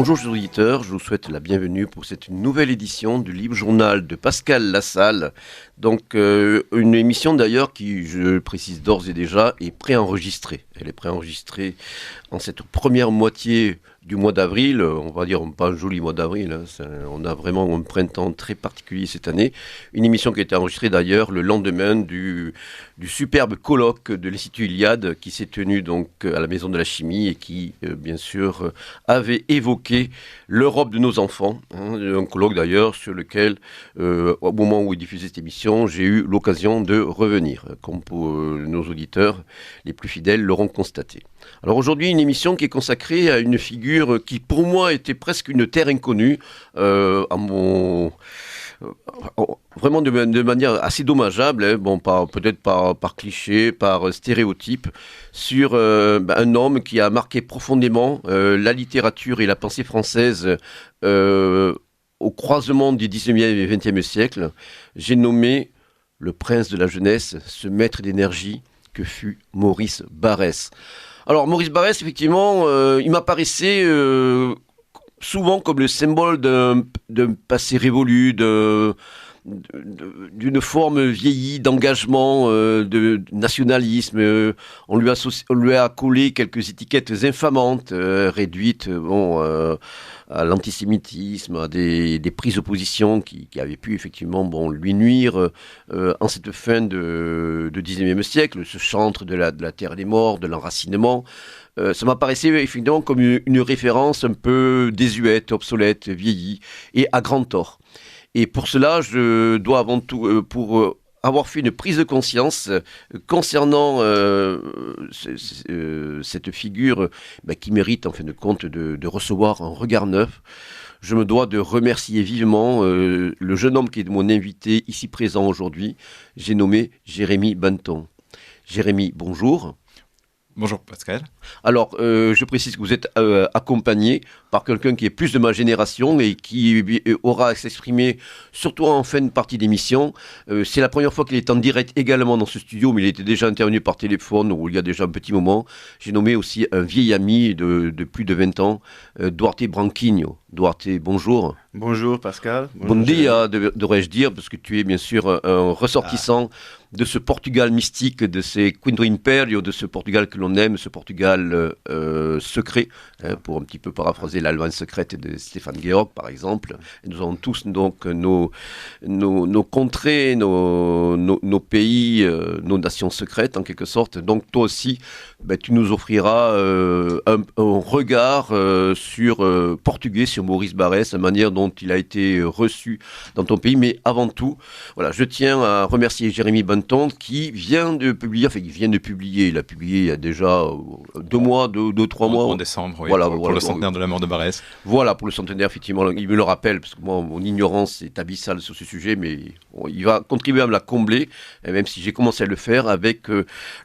Bonjour chers auditeurs, je vous souhaite la bienvenue pour cette nouvelle édition du Libre Journal de Pascal Lassalle. Donc une émission d'ailleurs qui, je précise d'ores et déjà, est préenregistrée. Elle est préenregistrée en cette première moitié du mois d'avril, on va dire pas un joli mois d'avril, hein, on a vraiment un printemps très particulier cette année. Une émission qui a été enregistrée d'ailleurs le lendemain du superbe colloque de l'Institut Iliade qui s'est tenu donc à la Maison de la Chimie et qui bien sûr avait évoqué l'Europe de nos enfants, hein, un colloque d'ailleurs sur lequel au moment où il diffusait cette émission, j'ai eu l'occasion de revenir, comme pour nos auditeurs les plus fidèles l'auront constaté. Alors aujourd'hui, une émission qui est consacrée à une figure qui pour moi était presque une terre inconnue, vraiment de manière assez dommageable, hein, bon, peut-être par cliché, par stéréotype, sur un homme qui a marqué profondément la littérature et la pensée française au croisement du 19e et 20e siècle. J'ai nommé le prince de la jeunesse, ce maître d'énergie que fut Maurice Barrès. Alors Maurice Barrès, effectivement, il m'apparaissait souvent comme le symbole d'un passé révolu, d'une forme vieillie d'engagement, de nationalisme. On lui a collé quelques étiquettes infamantes, réduites à l'antisémitisme, à des prises de position qui avaient pu effectivement lui nuire en cette fin de 19e siècle, ce chantre de la terre des morts, de l'enracinement. Ça m'apparaissait effectivement comme une référence un peu désuète, obsolète, vieillie, et à grand tort. Et pour cela, je dois avant tout, pour avoir fait une prise de conscience concernant cette figure qui mérite en fin de compte de recevoir un regard neuf, je me dois de remercier vivement le jeune homme qui est mon invité ici présent aujourd'hui. J'ai nommé Jérémy Banton. Jérémy, bonjour. Bonjour Pascal. Alors, je précise que vous êtes accompagné par quelqu'un qui est plus de ma génération et qui aura à s'exprimer surtout en fin de partie d'émission. C'est la première fois qu'il est en direct également dans ce studio, mais il était déjà intervenu par téléphone où il y a déjà un petit moment. J'ai nommé aussi un vieil ami de plus de 20 ans, Duarte Branquinho. Duarte, bonjour. Bonjour Pascal. Bon dia, devrais-je dire, parce que tu es bien sûr un ressortissant de ce Portugal mystique, de ces Quinto Império, de ce Portugal que l'on aime, ce Portugal secret, hein, pour un petit peu paraphraser l'Allemagne secrète de Stéphane Georg, par exemple. Et nous avons tous donc nos contrées, nos pays, nos nations secrètes en quelque sorte. Donc toi aussi, tu nous offriras un regard portugais, sur Maurice Barrès, la manière dont il a été reçu dans ton pays. Mais avant tout, voilà, je tiens à remercier Jérémy Banton qui vient de publier, il a publié il y a déjà 2 mois, 2-3 mois. En décembre, oui, voilà, pour le centenaire de la mort de Barrès. Voilà, pour le centenaire, effectivement, il me le rappelle, parce que moi, mon ignorance est abyssale sur ce sujet, mais il va contribuer à me la combler, même si j'ai commencé à le faire avec le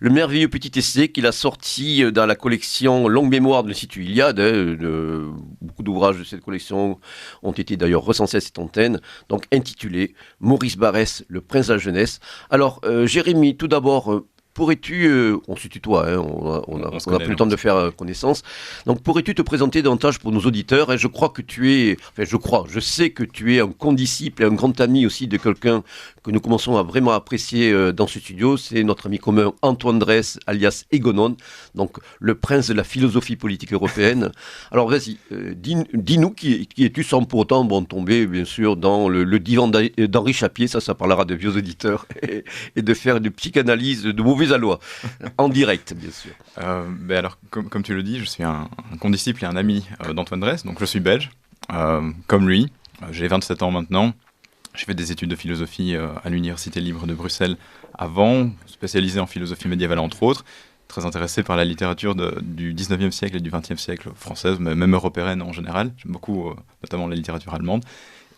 merveilleux petit essai qu'il a sorti dans la collection Longue Mémoire de l'Institut Iliade. Beaucoup d'ouvrages de cette collection ont été d'ailleurs recensés à cette antenne, donc intitulé Maurice Barrès, le prince de la jeunesse. Alors, Jérémy, tout d'abord, pourrais-tu, on se tutoie, hein, on a plus le temps de faire connaissance, donc pourrais-tu te présenter davantage pour nos auditeurs, et je sais que tu es un condisciple et un grand ami aussi de quelqu'un que nous commençons à vraiment apprécier dans ce studio, c'est notre ami commun Antoine Dresse, alias Egonon, donc le prince de la philosophie politique européenne. Alors vas-y, dis-nous qui es-tu sans pour autant tomber bien sûr dans le divan d'Henri Chapier, ça parlera de vieux auditeurs, et de faire une psychanalyse de mauvais aloi, en direct bien sûr. Alors, comme tu le dis, je suis un condisciple et un ami d'Antoine Dresse, donc je suis belge, comme lui, j'ai 27 ans maintenant. J'ai fait des études de philosophie à l'Université libre de Bruxelles avant, spécialisé en philosophie médiévale entre autres, très intéressé par la littérature du 19e siècle et du 20e siècle française, même européenne en général. J'aime beaucoup notamment la littérature allemande.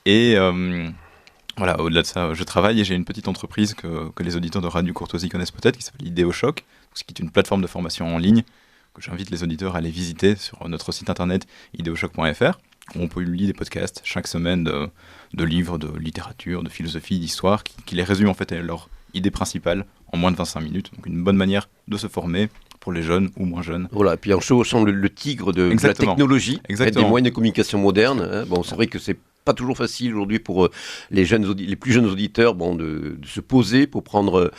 Et voilà, au-delà de ça, je travaille et j'ai une petite entreprise que les auditeurs de Radio Courtoisie connaissent peut-être, qui s'appelle Idéochoc, ce qui est une plateforme de formation en ligne que j'invite les auditeurs à aller visiter sur notre site internet ideochoc.fr. On publie des podcasts chaque semaine de livres, de littérature, de philosophie, d'histoire, qui les résument en fait à leur idée principale en moins de 25 minutes. Donc une bonne manière de se former pour les jeunes ou moins jeunes. Voilà, et puis en chevauchant le tigre de la technologie, des moyens de communication modernes. Hein. Bon, c'est vrai que c'est pas toujours facile aujourd'hui pour les plus jeunes auditeurs de se poser pour prendre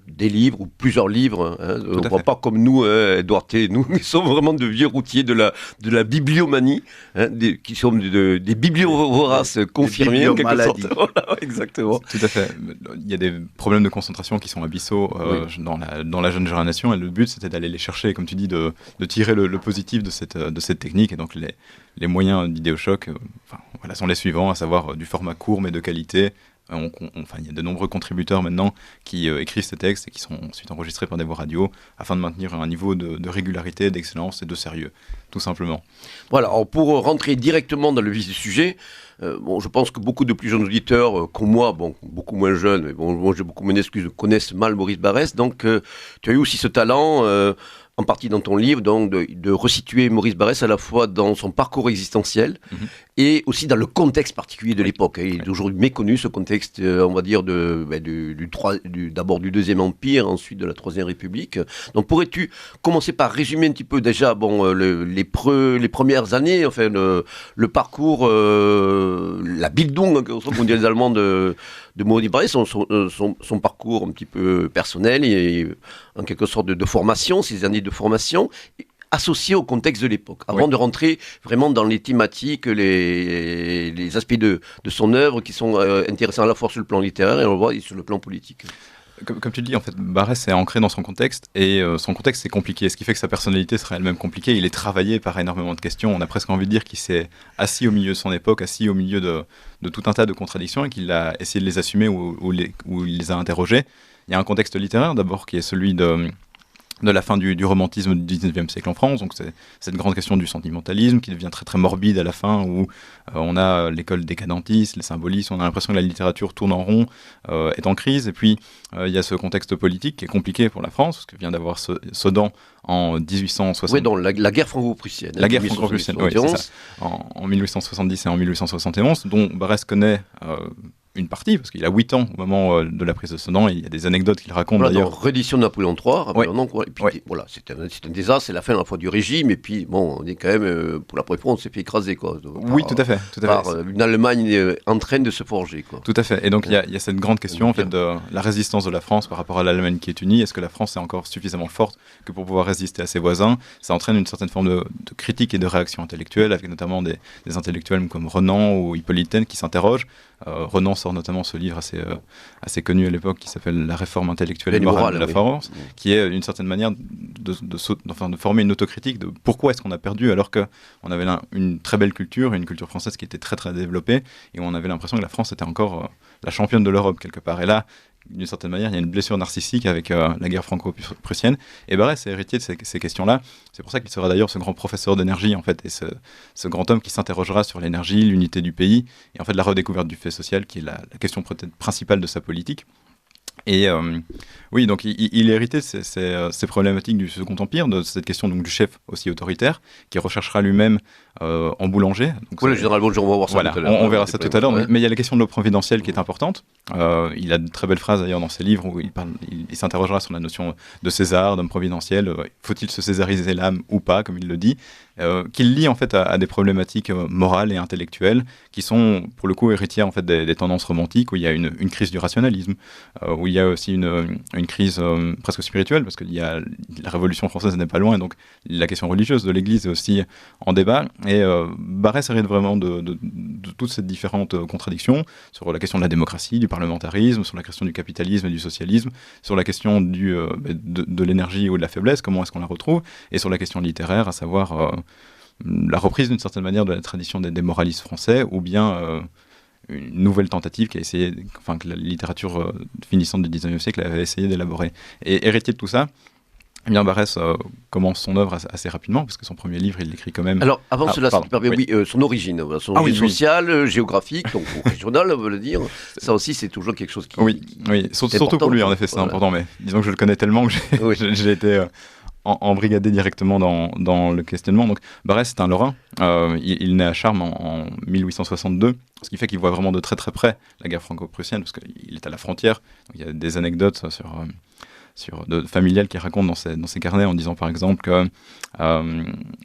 des livres ou plusieurs livres. Hein. On ne voit pas comme nous, Edouard T. Nous sommes vraiment de vieux routiers de la bibliomanie, hein, qui sont des bibliovoraces confirmés en quelque sorte. Voilà, exactement. Tout à fait. Il y a des problèmes de concentration qui sont abyssaux dans la jeune génération, et le but c'était d'aller les chercher, comme tu dis, de tirer le positif de cette technique, et donc les moyens d'Idéochoc sont les suivants, à savoir du format court mais de qualité. Il y a de nombreux contributeurs maintenant qui écrivent ces textes et qui sont ensuite enregistrés par des voix radio afin de maintenir un niveau de régularité, d'excellence et de sérieux, tout simplement. Voilà, alors pour rentrer directement dans le vif du sujet, je pense que beaucoup de plus jeunes auditeurs, comme moi, beaucoup moins jeunes, mais moi j'ai beaucoup moins d'excuses, connaissent mal Maurice Barrès, donc tu as eu aussi ce talent, en partie dans ton livre, donc de resituer Maurice Barrès à la fois dans son parcours existentiel et aussi dans le contexte particulier de l'époque. Il est aujourd'hui méconnu, ce contexte, on va dire, d'abord du Deuxième Empire, ensuite de la Troisième République. Donc pourrais-tu commencer par résumer un petit peu déjà les premières années, enfin le parcours, la Bildung, on dit les Allemands, de Maurice Barrès, son parcours un petit peu personnel et en quelque sorte de formation, ces années de formation, associées au contexte de l'époque, avant de rentrer vraiment dans les thématiques, les aspects de son œuvre qui sont intéressants à la fois sur le plan littéraire et on le voit sur le plan politique. Comme tu le dis, en fait, Barrès est ancré dans son contexte, et son contexte c'est compliqué, ce qui fait que sa personnalité serait elle-même compliquée. Il est travaillé par énormément de questions. On a presque envie de dire qu'il s'est assis au milieu de son époque, assis au milieu de tout un tas de contradictions, et qu'il a essayé de les assumer ou il les a interrogées. Il y a un contexte littéraire d'abord qui est celui de la fin du romantisme du 19e siècle en France. Donc c'est cette grande question du sentimentalisme qui devient très très morbide à la fin, où on a l'école décadentiste, les symbolistes, on a l'impression que la littérature tourne en rond, est en crise. Et puis il y a ce contexte politique qui est compliqué pour la France, parce que vient d'avoir Sedan en 1860. Oui, donc la guerre franco-prussienne. La guerre franco-prussienne, oui, c'est ça. En 1870 et en 1871, dont Barrès connaît une partie, parce qu'il a 8 ans au moment de la prise de Sedan, et il y a des anecdotes qu'il raconte d'ailleurs. Dans Reddition de Napoléon III, et puis voilà, c'est un désastre, c'est la fin à la fois du régime, et puis on est quand même, pour la première fois, on s'est fait écraser, tout à fait. Par une Allemagne en train de se forger, Tout à fait, et donc il y a cette grande question en fait de la résistance de la France par rapport à l'Allemagne qui est unie. Est-ce que la France est encore suffisamment forte que pour pouvoir résister à ses voisins? Ça entraîne une certaine forme de critique et de réaction intellectuelle, avec notamment des intellectuels comme Renan ou Hippolyte Taine qui s'interrogent. Renan sort notamment ce livre assez connu à l'époque qui s'appelle La réforme intellectuelle et morale de la France, qui est d'une certaine manière de former une autocritique de pourquoi est-ce qu'on a perdu alors qu'on avait une très belle culture, une culture française qui était très très développée, et on avait l'impression que la France était encore la championne de l'Europe quelque part. Et là, d'une certaine manière, il y a une blessure narcissique avec la guerre franco-prussienne. Et Barrès est héritier de ces questions-là. C'est pour ça qu'il sera d'ailleurs ce grand professeur d'énergie, en fait, et ce grand homme qui s'interrogera sur l'énergie, l'unité du pays, et en fait la redécouverte du fait social, qui est la question peut-être principale de sa politique. Et oui, donc il est hérité de ces problématiques du Second Empire, de cette question donc, du chef aussi autoritaire, qui recherchera lui-même en boulangers. Donc, le général Bonjour, on va voir ça tout à l'heure. On verra ça tout à l'heure, mais il y a la question de l'eau providentielle qui est importante. Il a de très belles phrases d'ailleurs dans ses livres où il s'interrogera sur la notion de César, d'homme providentiel. Faut-il se césariser l'âme ou pas, comme il le dit, qu'il lie en fait à des problématiques morales et intellectuelles qui sont pour le coup héritières en fait des tendances romantiques, où il y a une crise du rationalisme, où il y a aussi une crise presque spirituelle, parce que la Révolution française n'est pas loin, et donc la question religieuse de l'Église est aussi en débat. Et Barrès hérite vraiment de toutes ces différentes contradictions sur la question de la démocratie, du parlementarisme, sur la question du capitalisme et du socialisme, sur la question de l'énergie ou de la faiblesse, comment est-ce qu'on la retrouve, et sur la question littéraire, à savoir la reprise d'une certaine manière de la tradition des moralistes français, ou bien une nouvelle tentative que la littérature finissante du 19e siècle avait essayé d'élaborer. Et héritier de tout ça, eh bien Barrès commence son œuvre assez rapidement, parce que son premier livre, il l'écrit quand même... Alors, avant cela, son origine sociale, géographique, donc régionale, on veut le dire. Ça aussi, c'est toujours quelque chose qui... Oui, surtout pour lui, en effet, c'est important, mais disons que je le connais tellement que j'ai été... embrigadé directement dans le questionnement. Donc Barrès est un Lorrain, il naît à Charmes en 1862, ce qui fait qu'il voit vraiment de très très près la guerre franco-prussienne, parce qu'il est à la frontière. Donc, il y a des anecdotes familiales qu'il raconte dans ses carnets, en disant par exemple que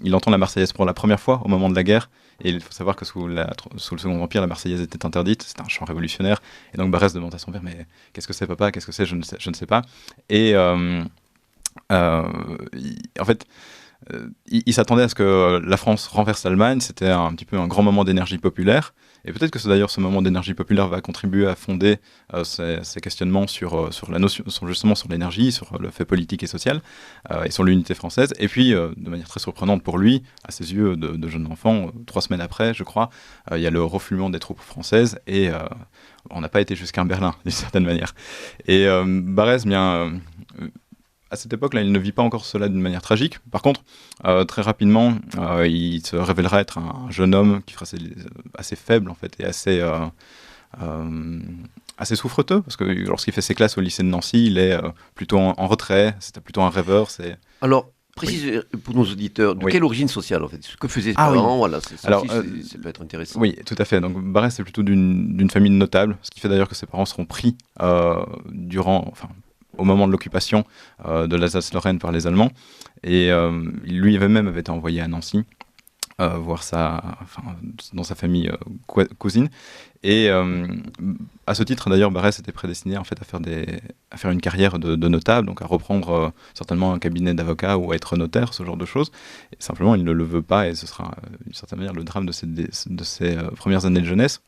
il entend la Marseillaise pour la première fois au moment de la guerre. Et il faut savoir que sous le Second Empire, la Marseillaise était interdite, c'était un chant révolutionnaire. Et donc Barès demande à son père, mais qu'est-ce que c'est papa, qu'est-ce que c'est, je ne sais pas. Et en fait, il s'attendait à ce que la France renverse l'Allemagne, c'était un petit peu un grand moment d'énergie populaire. Et peut-être que d'ailleurs ce moment d'énergie populaire va contribuer à fonder ces questionnements sur la notion, justement sur l'énergie, sur le fait politique et social, et sur l'unité française. Et puis, de manière très surprenante pour lui, à ses yeux de jeune enfant, 3 semaines après, je crois, il y a le refoulement des troupes françaises, et on n'a pas été jusqu'à Berlin, d'une certaine manière. Et Barès, bien... à cette époque-là, il ne vit pas encore cela d'une manière tragique. Par contre, très rapidement, il se révélera être un jeune homme qui sera assez faible en fait, et assez souffreteux, parce que lorsqu'il fait ses classes au lycée de Nancy, il est plutôt en retrait, c'était plutôt un rêveur. Alors, précise pour nos auditeurs, de quelle origine sociale en fait? Ce que faisaient ses parents, voilà, ça peut être intéressant. Oui, tout à fait. Donc Barès est plutôt d'une famille notable, ce qui fait d'ailleurs que ses parents seront pris au moment de l'occupation de l'Alsace-Lorraine par les Allemands. Et lui même avait été envoyé à Nancy, voir dans sa famille cousine. Et à ce titre, d'ailleurs, Barès était prédestiné en fait, à faire une carrière de notable, donc à reprendre certainement un cabinet d'avocat ou à être notaire, ce genre de choses. Et simplement, il ne le veut pas, et ce sera d'une certaine manière le drame de ses premières années de jeunesse.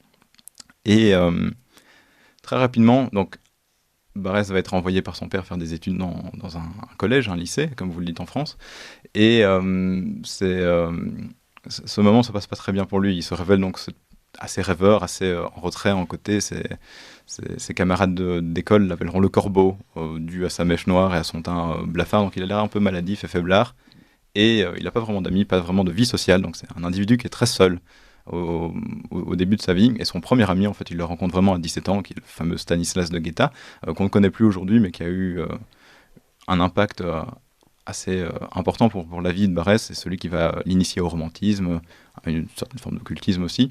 Et très rapidement, donc, Barès va être envoyé par son père faire des études dans un collège, un lycée, comme vous le dites en France. Et ce moment ne se passe pas très bien pour lui. Il se révèle donc assez rêveur, assez en retrait, en côté. Ses camarades d'école l'appelleront le corbeau, dû à sa mèche noire et à son teint blafard. Donc il a l'air un peu maladif et faiblard. Et il n'a pas vraiment d'amis, pas vraiment de vie sociale. Donc c'est un individu qui est très seul au début de sa vie. Et son premier ami, en fait, il le rencontre vraiment à 17 ans, qui est le fameux Stanislas de Guetta, qu'on ne connaît plus aujourd'hui, mais qui a eu un impact assez important pour la vie de Barès. C'est celui qui va l'initier au romantisme, à une certaine forme d'occultisme aussi.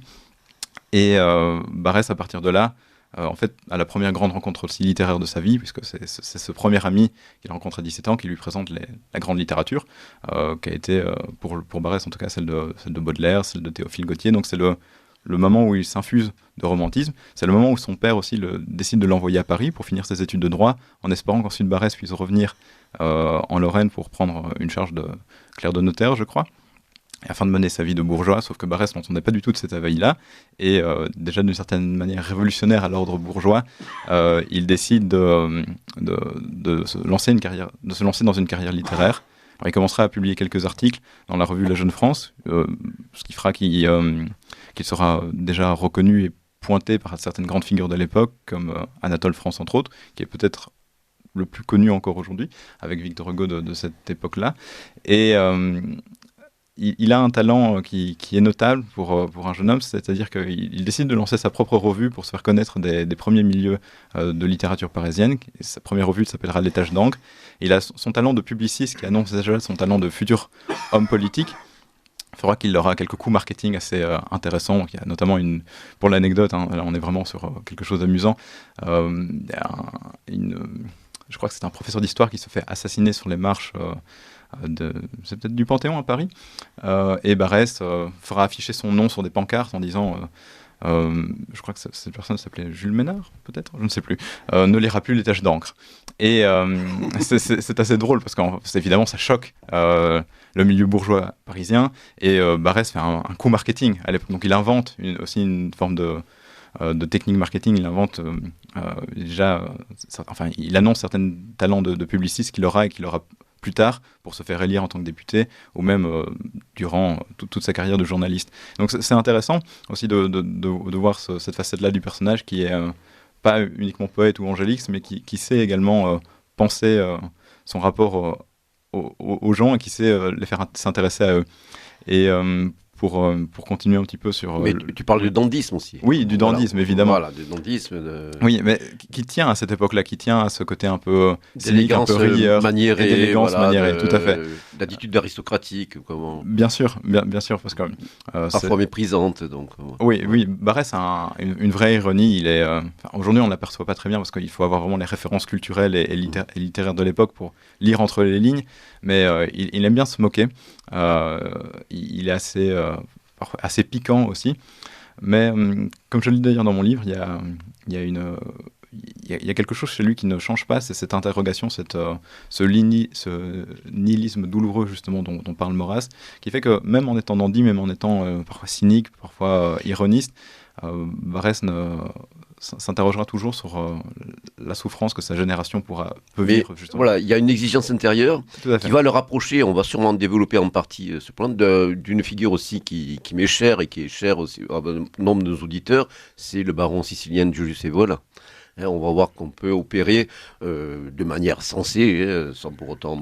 Et Barès, à partir de là, en fait, à la première grande rencontre aussi littéraire de sa vie, puisque c'est ce premier ami qu'il rencontre à 17 ans qui lui présente la grande littérature, qui a été, pour Barès en tout cas, celle de Baudelaire, celle de Théophile Gautier. Donc c'est le moment où il s'infuse de romantisme. C'est le moment où son père aussi décide de l'envoyer à Paris pour finir ses études de droit, en espérant qu'ensuite Barès puisse revenir en Lorraine pour prendre une charge de clerc de notaire, je crois, afin de mener sa vie de bourgeois, sauf que Barès n'entendait pas du tout de cet éveil-là, et déjà d'une certaine manière révolutionnaire à l'ordre bourgeois, il décide de se lancer dans une carrière littéraire. Alors, il commencera à publier quelques articles dans la revue La Jeune France, ce qui fera qu'il sera déjà reconnu et pointé par certaines grandes figures de l'époque, comme Anatole France entre autres, qui est peut-être le plus connu encore aujourd'hui, avec Victor Hugo de cette époque-là. Et il a un talent qui est notable pour un jeune homme, c'est-à-dire qu'il décide de lancer sa propre revue pour se faire connaître des premiers milieux de littérature parisienne. Et sa première revue s'appellera Les Taches d'encre. Il a son talent de publiciste qui annonce déjà son talent de futur homme politique. Il faudra qu'il aura quelques coups marketing assez intéressants. Il y a notamment pour l'anecdote, là on est vraiment sur quelque chose d'amusant, je crois que c'est un professeur d'histoire qui se fait assassiner sur les marches c'est peut-être du Panthéon à Paris, et Barès fera afficher son nom sur des pancartes en disant je crois que cette personne s'appelait Jules Ménard, peut-être, je ne sais plus, ne lira plus Les Taches d'encre. Et c'est assez drôle parce qu'évidemment ça choque le milieu bourgeois parisien, et Barès fait un coup marketing à l'époque. Donc il invente aussi une forme de technique marketing. Il invente il annonce certains talents de publiciste qu'il aura et qu'il aura plus tard pour se faire élire en tant que député, ou même durant toute sa carrière de journaliste. Donc c'est intéressant aussi de voir cette facette-là du personnage qui est pas uniquement poète ou angélique, mais qui sait également penser son rapport aux gens, et qui sait les faire s'intéresser à eux. Et pour continuer un petit peu sur... Mais tu parles du dandysme aussi. Oui, du dandysme, évidemment. Voilà, du dandysme. Oui, mais qui tient à cette époque-là, qui tient à ce côté un peu cynique, un peu rieur, maniéré, d'élégance maniérée, tout à fait. d'attitude aristocratique, comment... Bien sûr, bien sûr, parce que parfois méprisante. Donc, oui, Barrès a une vraie ironie. Aujourd'hui, on ne l'aperçoit pas très bien parce qu'il faut avoir vraiment les références culturelles et littéraires de l'époque pour lire entre les lignes, mais il aime bien se moquer. Il est assez piquant aussi. Mais comme je le dis d'ailleurs dans mon livre, il y a quelque chose chez lui qui ne change pas, c'est cette interrogation, ce nihilisme douloureux justement dont parle Maurras, qui fait que même en étant dandy, même en étant parfois cynique, parfois ironiste, Barrès s'interrogera toujours sur la souffrance que sa génération peut vivre. Justement. Voilà, il y a une exigence intérieure qui va le rapprocher, on va sûrement développer en partie ce plan, d'une figure aussi qui m'est chère et qui est chère aussi à nombre de nos auditeurs, c'est le baron sicilien Julius Evola. On va voir qu'on peut opérer de manière sensée, sans pour autant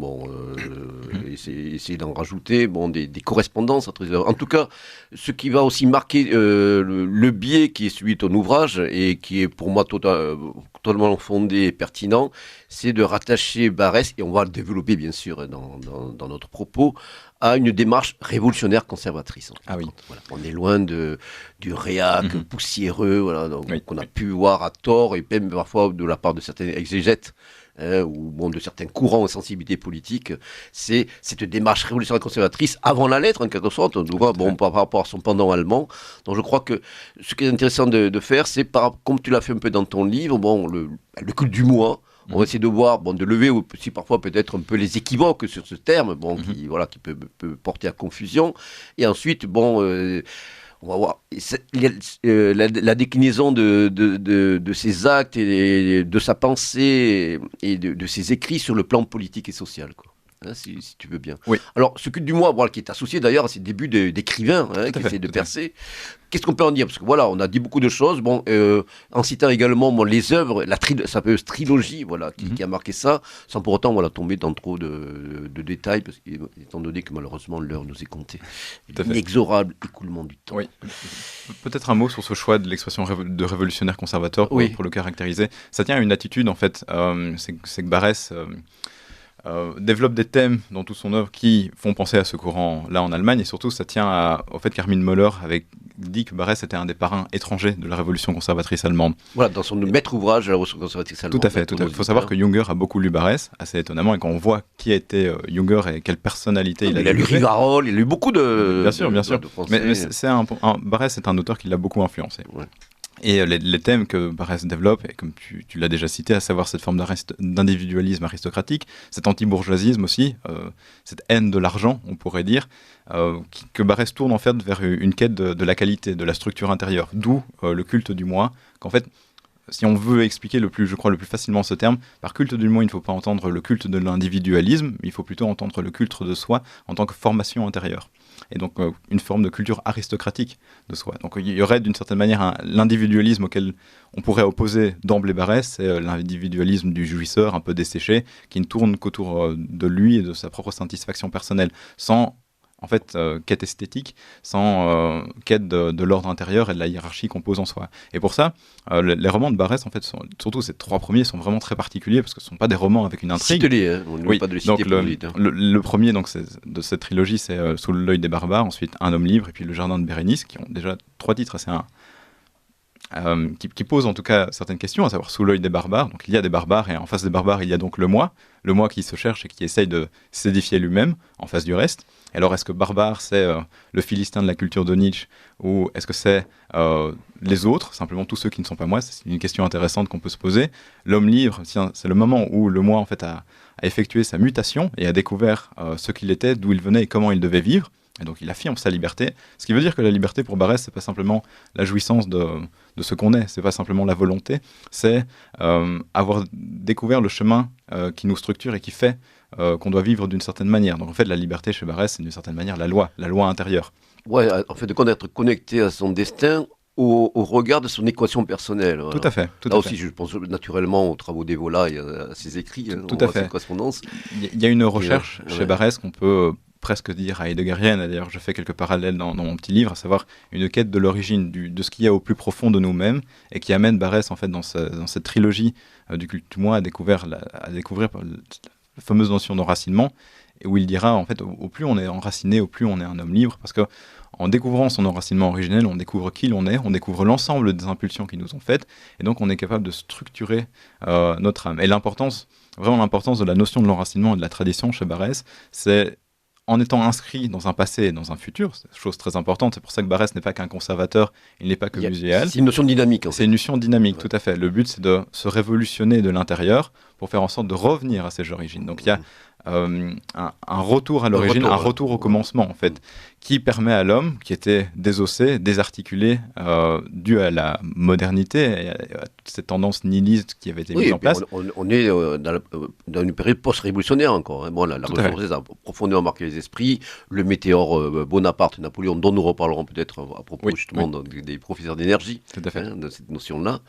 essayer d'en rajouter des correspondances entre les œuvres. En tout cas, ce qui va aussi marquer le biais qui est suivi de ton ouvrage et qui est pour moi totalement fondé et pertinent, c'est de rattacher Barrès, et on va le développer bien sûr dans notre propos, à une démarche révolutionnaire conservatrice. Ah oui. Voilà, on est loin du réac poussiéreux, voilà, donc, qu'on a pu voir à tort, et même parfois de la part de certains exégètes, ou de certains courants et sensibilités politiques. C'est cette démarche révolutionnaire conservatrice avant la lettre, en quelque sorte, par rapport à son pendant allemand. Donc je crois que ce qui est intéressant de faire, c'est, comme tu l'as fait un peu dans ton livre, le culte du moi. On va essayer de voir, de lever aussi parfois peut-être un peu les équivoques sur ce terme, qui peut porter à confusion. Et ensuite, on va voir la déclinaison de ses actes et de sa pensée et de ses écrits sur le plan politique et social, quoi. Si tu veux bien. Oui. Alors, ce culte du moi, qui est associé d'ailleurs à ses débuts d'écrivain, qui essaie de percer. Qu'est-ce qu'on peut en dire? Parce que on a dit beaucoup de choses. En citant également les œuvres, sa fameuse trilogie, qui a marqué ça, sans pour autant tomber dans trop de détails, étant donné que malheureusement l'heure nous est comptée. L'inexorable écoulement du temps. Oui. Peut-être un mot sur ce choix de l'expression de révolutionnaire conservateur pour le caractériser. Ça tient à une attitude en fait. C'est que Barrès développe des thèmes dans toute son œuvre qui font penser à ce courant-là en Allemagne, et surtout ça tient au fait qu'Armin Möller avait dit que Barrès était un des parrains étrangers de la révolution conservatrice allemande. Voilà, dans son maître ouvrage, la révolution conservatrice allemande. Tout à fait. Il faut savoir que Junger a beaucoup lu Barrès, assez étonnamment, et quand on voit qui a été Junger et quelle personnalité il a lu Rivarol, il a lu beaucoup de... Bien sûr. Mais Barrès est un auteur qui l'a beaucoup influencé. Ouais. Et les thèmes que Barrès développe, et comme tu l'as déjà cité, à savoir cette forme d'individualisme aristocratique, cet anti-bourgeoisisme aussi, cette haine de l'argent, on pourrait dire, que Barrès tourne en fait vers une quête de la qualité, de la structure intérieure, d'où le culte du moi, qu'en fait, si on veut expliquer le plus facilement ce terme, par culte du moi, il ne faut pas entendre le culte de l'individualisme, il faut plutôt entendre le culte de soi en tant que formation intérieure. Et donc une forme de culture aristocratique de soi. Donc il y aurait d'une certaine manière l'individualisme auquel on pourrait opposer d'emblée Barrès, c'est l'individualisme du jouisseur un peu desséché, qui ne tourne qu'autour de lui et de sa propre satisfaction personnelle, sans quête esthétique, sans quête de l'ordre intérieur et de la hiérarchie qu'on pose en soi. Et pour ça, les romans de Barrès, en fait, surtout ces trois premiers, sont vraiment très particuliers parce que ce ne sont pas des romans avec une intrigue. Cite-les, on ne veut pas de les citer pour vite. Le premier de cette trilogie, c'est Sous l'œil des barbares, ensuite Un homme libre et puis Le jardin de Bérénice, qui ont déjà 3 titres assez qui pose en tout cas certaines questions, à savoir Sous l'œil des barbares. Donc il y a des barbares et en face des barbares, il y a donc le moi qui se cherche et qui essaye de s'édifier lui-même en face du reste. Et alors est-ce que barbare c'est le Philistin de la culture de Nietzsche ou est-ce que c'est les autres, simplement tous ceux qui ne sont pas moi? C'est une question intéressante qu'on peut se poser. L'homme libre, c'est le moment où le moi en fait a effectué sa mutation et a découvert ce qu'il était, d'où il venait et comment il devait vivre. Et donc il affirme sa liberté, ce qui veut dire que la liberté pour Barrès, c'est pas simplement la jouissance de ce qu'on est, c'est pas simplement la volonté, c'est avoir découvert le chemin qui nous structure et qui fait qu'on doit vivre d'une certaine manière. Donc en fait la liberté chez Barrès, c'est d'une certaine manière la loi intérieure. Ouais, en fait d'être connecté à son destin au regard de son équation personnelle. Tout à fait. Là aussi, je pense naturellement aux travaux d'Evola et à ses écrits, tout à fait. Ses correspondances. Il y a une recherche chez Barrès qu'on peut presque dire heideggerienne, d'ailleurs je fais quelques parallèles dans mon petit livre, à savoir une quête de l'origine de ce qu'il y a au plus profond de nous-mêmes et qui amène Barrès en fait dans cette trilogie du culte du moi à découvrir la fameuse notion d'enracinement et où il dira, en fait, au plus on est enraciné, au plus on est un homme libre, parce que en découvrant son enracinement originel, on découvre qui l'on est, on découvre l'ensemble des impulsions qui nous ont faites, et donc on est capable de structurer notre âme. Et vraiment l'importance de la notion de l'enracinement et de la tradition chez Barès, c'est en étant inscrit dans un passé et dans un futur, c'est une chose très importante, c'est pour ça que Barès n'est pas qu'un conservateur, il n'est pas que muséal. C'est une notion dynamique. C'est une notion dynamique, tout à fait. Le but, c'est de se révolutionner de l'intérieur pour faire en sorte de revenir à ses origines. Donc il y a un retour à l'origine, un retour au commencement, en fait, qui permet à l'homme, qui était désossé, désarticulé, dû à la modernité et à toutes ces tendances nihilistes qui avaient été mises en place. On est dans une période post-révolutionnaire encore. Hein. Bon, la Révolution française a profondément marqué les esprits. Le météore Bonaparte, Napoléon, dont nous reparlerons peut-être à propos justement des professeurs d'énergie, de cette notion-là.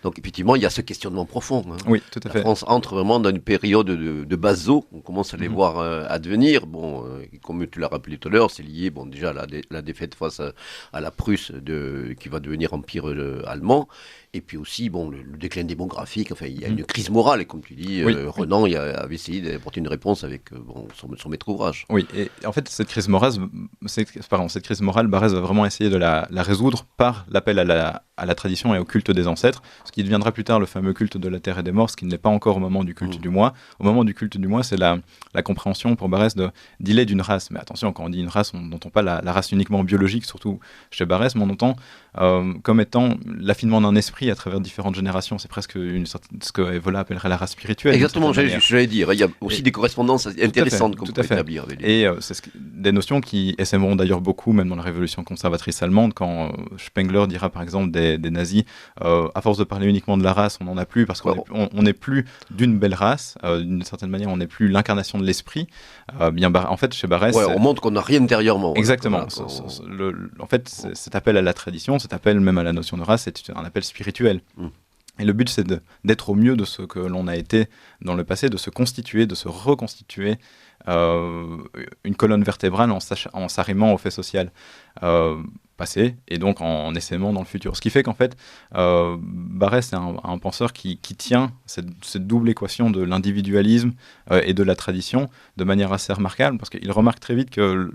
Donc effectivement, il y a ce questionnement profond. Hein. Oui, tout à fait. La France entre vraiment dans une période de baseaux. On commence à les voir advenir. Bon, comme tu l'as rappelé tout à l'heure, c'est lié déjà à la défaite face à la Prusse qui va devenir empire allemand. Et puis aussi, le déclin démographique. Enfin, il y a une crise morale. Et comme tu dis, Renan avait essayé d'apporter une réponse avec son maître ouvrage. Oui, et en fait, cette crise morale, Barès va vraiment essayer de la résoudre par l'appel à la tradition et au culte des ancêtres, ce qui deviendra plus tard le fameux culte de la terre et des morts, ce qui ne l'est pas encore au moment du culte du moi. Au moment du culte du moi, c'est la compréhension pour Barès d'il est d'une race. Mais attention, quand on dit une race, on n'entend pas la race uniquement biologique, surtout chez Barès, mais on entend comme étant l'affinement d'un esprit à travers différentes générations. C'est presque ce que Evola appellerait la race spirituelle. Exactement, j'allais dire. Il y a aussi des correspondances intéressantes qu'on peut établir avec les... Et c'est des notions qui essaimeront d'ailleurs beaucoup, même dans la révolution conservatrice allemande, quand Spengler dira par exemple des nazis, à force de parler uniquement de la race, on n'en a plus, parce qu'on n'est plus d'une belle race, d'une certaine manière, on n'est plus l'incarnation de l'esprit. En fait, chez Barès... on montre qu'on n'a rien intérieurement. Exactement. En fait, cet appel à la tradition, cet appel même à la notion de race, c'est un appel spirituel. Et le but, c'est d'être au mieux de ce que l'on a été dans le passé, de se constituer, de se reconstituer une colonne vertébrale en s'arrimant au fait social passé et donc en essaimant dans le futur. Ce qui fait qu'en fait, Barès est un penseur qui tient cette double équation de l'individualisme et de la tradition de manière assez remarquable, parce qu'il remarque très vite que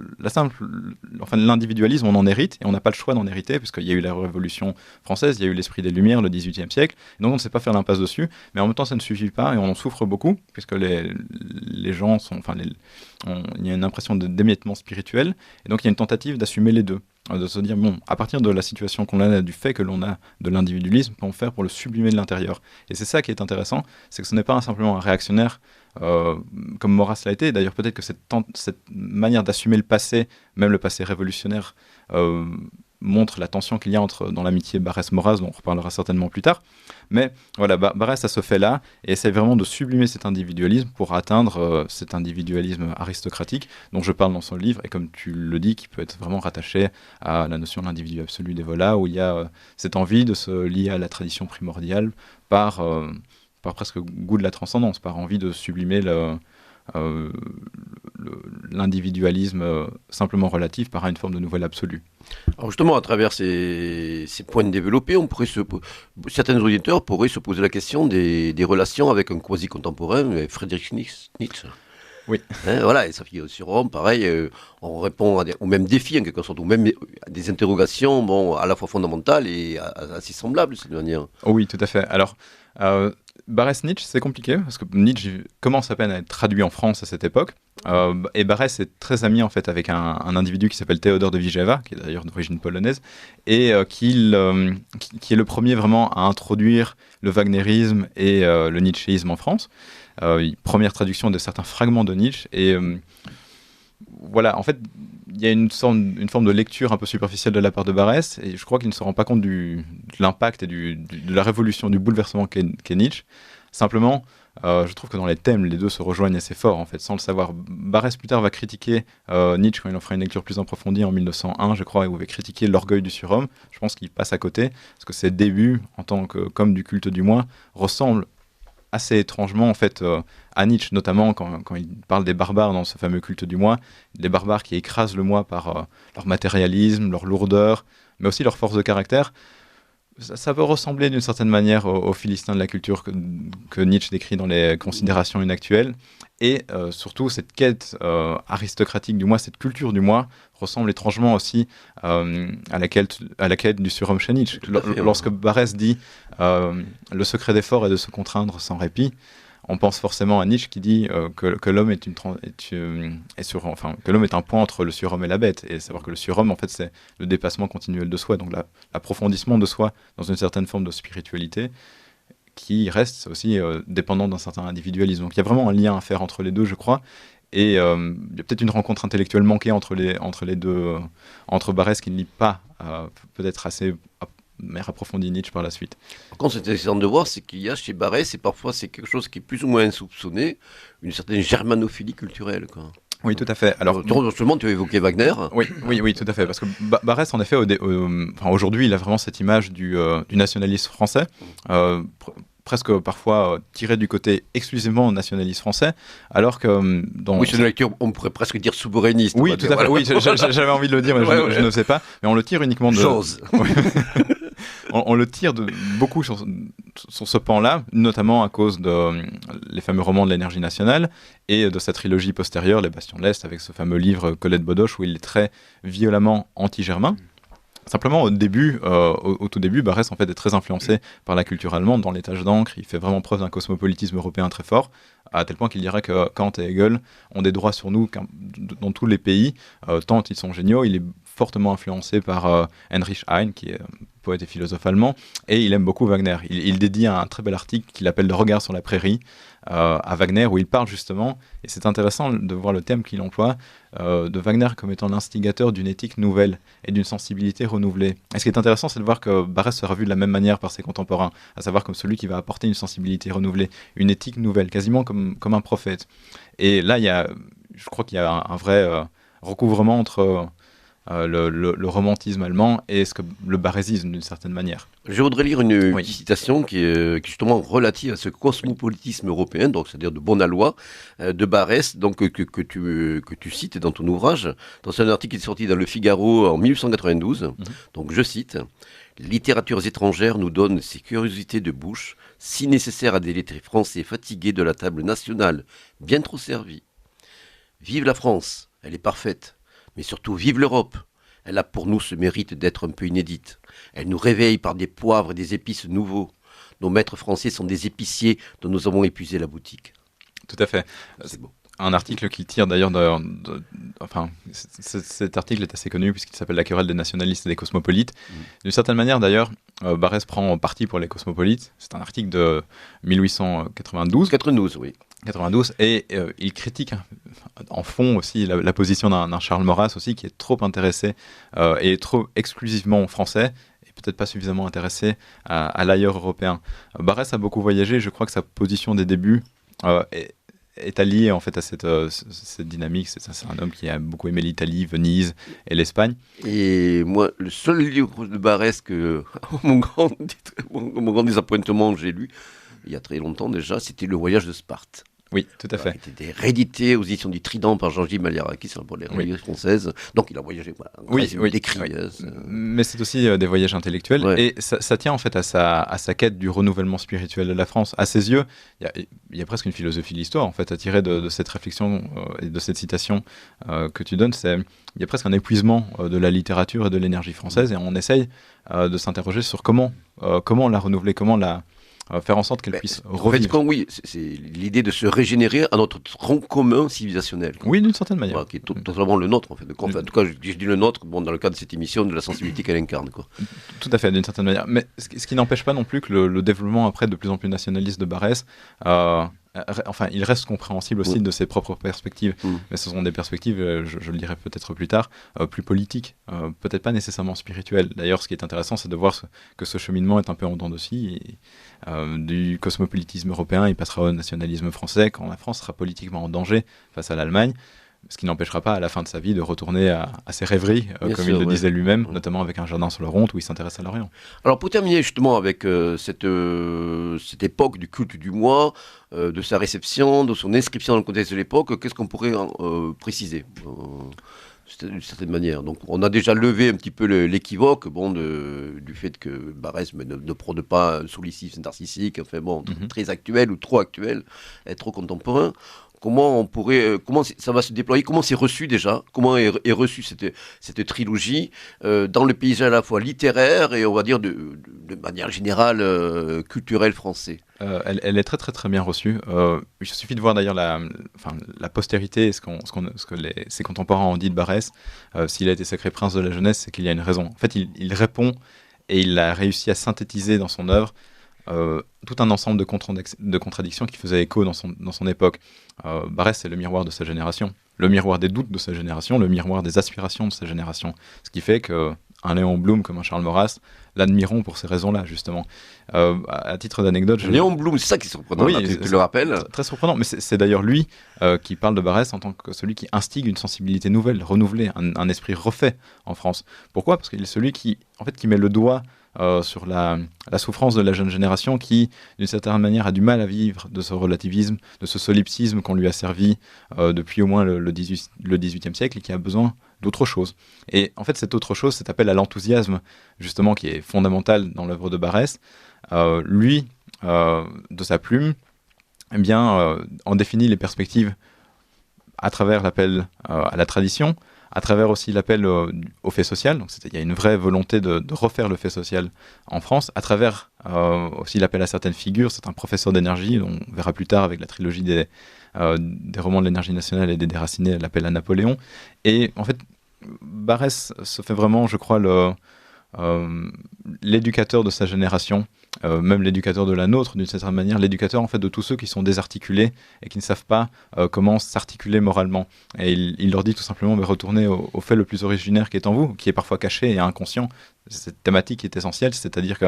l'individualisme, on en hérite, et on n'a pas le choix d'en hériter, puisqu'il y a eu la Révolution française, il y a eu l'esprit des Lumières, le XVIIIe siècle, et donc on ne sait pas faire l'impasse dessus, mais en même temps ça ne suffit pas, et on en souffre beaucoup, puisque les gens sont... il y a une impression d'émiettement spirituel, et donc il y a une tentative d'assumer les deux. De se dire, à partir de la situation qu'on a, du fait que l'on a de l'individualisme, comment faire pour le sublimer de l'intérieur. Et c'est ça qui est intéressant, c'est que ce n'est pas simplement un réactionnaire comme Maurras l'a été. D'ailleurs, peut-être que cette manière d'assumer le passé, même le passé révolutionnaire, montre la tension qu'il y a dans l'amitié Barès-Maurras, dont on reparlera certainement plus tard. Mais voilà, Barès a ce fait-là, et essaie vraiment de sublimer cet individualisme pour atteindre cet individualisme aristocratique dont je parle dans son livre, et comme tu le dis, qui peut être vraiment rattaché à la notion de l'individu absolu d'Evola, où il y a cette envie de se lier à la tradition primordiale par presque goût de la transcendance, par envie de sublimer l'individualisme simplement relatif par une forme de nouvelle absolue. Alors justement, à travers ces points développés, certains auditeurs pourraient se poser la question des relations avec un quasi-contemporain, Friedrich Nietzsche. Oui. Voilà, et Sophie sur Rome, pareil, on répond aux mêmes défis en quelque sorte, ou même à des interrogations à la fois fondamentales et assez semblables de cette manière. Oh oui, tout à fait. Alors, Barès-Nietzsche, c'est compliqué, parce que Nietzsche commence à peine à être traduit en France à cette époque, et Barès est très ami en fait avec un individu qui s'appelle Théodore de Wijewa, qui est d'ailleurs d'origine polonaise, et qui est le premier vraiment à introduire le wagnérisme et le nietzschéisme en France. Première traduction de certains fragments de Nietzsche, et voilà, en fait, il y a une forme de lecture un peu superficielle de la part de Barès, et je crois qu'il ne se rend pas compte de l'impact et de la révolution, du bouleversement qu'est Nietzsche. Simplement, je trouve que dans les thèmes, les deux se rejoignent assez fort, en fait, sans le savoir. Barès, plus tard, va critiquer Nietzsche quand il en fera une lecture plus approfondie en 1901, je crois, et où il va critiquer l'orgueil du surhomme. Je pense qu'il passe à côté, parce que ses débuts, en tant qu'homme du culte du moi, ressemblent assez étrangement en fait à Nietzsche, notamment quand il parle des barbares dans ce fameux culte du moi, des barbares qui écrasent le moi par leur matérialisme, leur lourdeur, mais aussi leur force de caractère. Ça peut ressembler d'une certaine manière aux Philistins de la culture que Nietzsche décrit dans les considérations inactuelles. Et surtout, cette quête aristocratique du moi, cette culture du moi, ressemble étrangement aussi à la quête du surhomme chez Nietzsche. Lorsque Barès dit le secret d'effort est de se contraindre sans répit, on pense forcément à Nietzsche qui dit que l'homme que l'homme est un point entre le surhomme et la bête, et savoir que le surhomme, en fait, c'est le dépassement continuel de soi, donc l'approfondissement de soi dans une certaine forme de spiritualité qui reste aussi dépendant d'un certain individualisme. Donc il y a vraiment un lien à faire entre les deux, je crois, et il y a peut-être une rencontre intellectuelle manquée entre les deux, entre Barès qui ne lit pas peut-être assez approfondi Nietzsche par la suite. Par contre, c'est intéressant de voir, c'est qu'il y a chez Barès, et parfois c'est quelque chose qui est plus ou moins insoupçonné, une certaine germanophilie culturelle, quoi. Oui, tout à fait. Alors, justement, tu as évoqué Wagner. Oui, tout à fait. Parce que Barès, en effet, aujourd'hui, il a vraiment cette image du nationaliste français, presque parfois tiré du côté exclusivement nationaliste français, alors que dans... Oui, c'est une lecture, on pourrait presque dire souverainiste. Oui, tout à fait. Oui, j'avais envie de le dire, mais je ne sais pas. Mais on le tire uniquement de... Chose. On le tire beaucoup sur ce pan-là, notamment à cause les fameux romans de l'énergie nationale et de sa trilogie postérieure, Les Bastions de l'Est, avec ce fameux livre Colette Bodoche, où il est très violemment anti-germain. Simplement, au tout début, Barès en fait est très influencé par la culture allemande. Dans Les Taches d'encre, il fait vraiment preuve d'un cosmopolitisme européen très fort, à tel point qu'il dirait que Kant et Hegel ont des droits sur nous dans tous les pays, tant ils sont géniaux. Il est fortement influencé par Heinrich Heine, qui est poète et philosophe allemand, et il aime beaucoup Wagner. Il dédie un très bel article qu'il appelle Le regard sur la prairie à Wagner, où il parle justement, et c'est intéressant de voir le thème qu'il emploie, de Wagner comme étant l'instigateur d'une éthique nouvelle et d'une sensibilité renouvelée. Et ce qui est intéressant, c'est de voir que Barès sera vu de la même manière par ses contemporains, à savoir comme celui qui va apporter une sensibilité renouvelée, une éthique nouvelle, quasiment comme un prophète. Et là, je crois qu'il y a un vrai recouvrement entre le romantisme allemand et le barésisme d'une certaine manière. Je voudrais lire une petite citation qui est justement relative à ce cosmopolitisme européen, donc c'est-à-dire de Bonalois, de Barès, donc que tu cites dans ton ouvrage. C'est un article qui est sorti dans Le Figaro en 1892. Donc je cite: littératures étrangères nous donnent ces curiosités de bouche, si nécessaires à des lettrés français fatigués de la table nationale, bien trop servie. Vive la France, elle est parfaite. Mais surtout, vive l'Europe. Elle a pour nous ce mérite d'être un peu inédite. Elle nous réveille par des poivres et des épices nouveaux. Nos maîtres français sont des épiciers dont nous avons épuisé la boutique. Tout à fait. C'est beau. Un article qu'il tire d'ailleurs cet article est assez connu puisqu'il s'appelle La querelle des nationalistes et des cosmopolites. D'une certaine manière d'ailleurs, Barès prend parti pour les cosmopolites. C'est un article de 1892. 92, et il critique en fond aussi la position d'un Charles Maurras aussi, qui est trop intéressé et trop exclusivement français, et peut-être pas suffisamment intéressé à l'ailleurs européen. Barès a beaucoup voyagé, je crois que sa position des débuts est alliée en fait à cette dynamique. C'est un homme qui a beaucoup aimé l'Italie, Venise et l'Espagne. Et moi, le seul livre de Barès que, mon grand désappointement, j'ai lu, il y a très longtemps déjà, c'était Le Voyage de Sparte. Oui, tout à fait. Qui était réédité aux éditions du Trident par Jean-Gilles Maliaraki, c'est pour les revues françaises. Donc il a voyagé, décrit. Mais c'est aussi des voyages intellectuels, et ça tient en fait à sa quête du renouvellement spirituel de la France. À ses yeux, il y a presque une philosophie de l'histoire en fait à tirer de cette réflexion et de cette citation que tu donnes. Il y a presque un épuisement de la littérature et de l'énergie française, et on essaye de s'interroger sur comment la renouveler, comment la faire en sorte qu'elle puisse revivre. En fait, c'est l'idée de se régénérer à notre tronc commun civilisationnel. Oui, d'une certaine manière. Voilà, qui est totalement le nôtre, en fait. En tout cas, je dis le nôtre, dans le cadre de cette émission, de la sensibilité qu'elle incarne. Tout à fait, d'une certaine manière. Mais ce qui n'empêche pas non plus que le développement, après, de plus en plus nationaliste de Barès, il reste compréhensible aussi de ses propres perspectives, mais ce sont des perspectives, je le dirai peut-être plus tard, plus politiques, peut-être pas nécessairement spirituelles. D'ailleurs, ce qui est intéressant, c'est de voir que ce cheminement est un peu en dents de scie, et du cosmopolitisme européen, il passera au nationalisme français quand la France sera politiquement en danger face à l'Allemagne, ce qui n'empêchera pas à la fin de sa vie de retourner à ses rêveries, comme il le disait lui-même, notamment avec Un jardin sur le Rhône où il s'intéresse à l'Orient. Alors pour terminer justement avec cette époque du culte du moi, de sa réception, de son inscription dans le contexte de l'époque, qu'est-ce qu'on pourrait préciser d'une certaine manière. Donc on a déjà levé un petit peu l'équivoque du fait que Barès ne prône pas un solécisme narcissique, enfin bon, très actuel ou trop actuel, trop contemporain. Comment ça va se déployer? Comment c'est reçu déjà? Comment est reçue cette trilogie dans le paysage à la fois littéraire et on va dire de manière générale culturelle français? Elle est très très très bien reçue. Il suffit de voir d'ailleurs la postérité et ce que ses contemporains ont dit de Barès. S'il a été sacré prince de la jeunesse, c'est qu'il y a une raison. En fait, il répond et il a réussi à synthétiser dans son œuvre tout un ensemble de contradictions qui faisaient écho dans son époque. Barès, c'est le miroir de sa génération, le miroir des doutes de sa génération, le miroir des aspirations de sa génération. Ce qui fait qu'un Léon Blum comme un Charles Maurras l'admirons pour ces raisons-là, justement. À titre d'anecdote... Léon Blum, c'est ça qui est surprenant, oui, tu le rappelles. Très surprenant, mais c'est d'ailleurs lui qui parle de Barès en tant que celui qui instigue une sensibilité nouvelle, renouvelée, un esprit refait en France. Pourquoi ? Parce qu'il est celui qui met le doigt sur la souffrance de la jeune génération qui, d'une certaine manière, a du mal à vivre de ce relativisme, de ce solipsisme qu'on lui a servi depuis au moins le XVIIIe siècle et qui a besoin d'autre chose. Et en fait, cette autre chose, cet appel à l'enthousiasme, justement, qui est fondamental dans l'œuvre de Barès, lui, de sa plume, eh bien, en définit les perspectives à travers l'appel à la tradition, à travers aussi l'appel au fait social. Donc, il y a une vraie volonté de refaire le fait social en France, à travers aussi l'appel à certaines figures. C'est un professeur d'énergie, on verra plus tard avec la trilogie des romans de l'énergie nationale et des déracinés, l'appel à Napoléon. Et en fait, Barès se fait vraiment, je crois, l'éducateur de sa génération, même l'éducateur de la nôtre d'une certaine manière, l'éducateur en fait de tous ceux qui sont désarticulés et qui ne savent pas comment s'articuler moralement. Et il leur dit tout simplement retournez au fait le plus originaire qui est en vous, qui est parfois caché et inconscient. Cette thématique est essentielle, c'est-à-dire que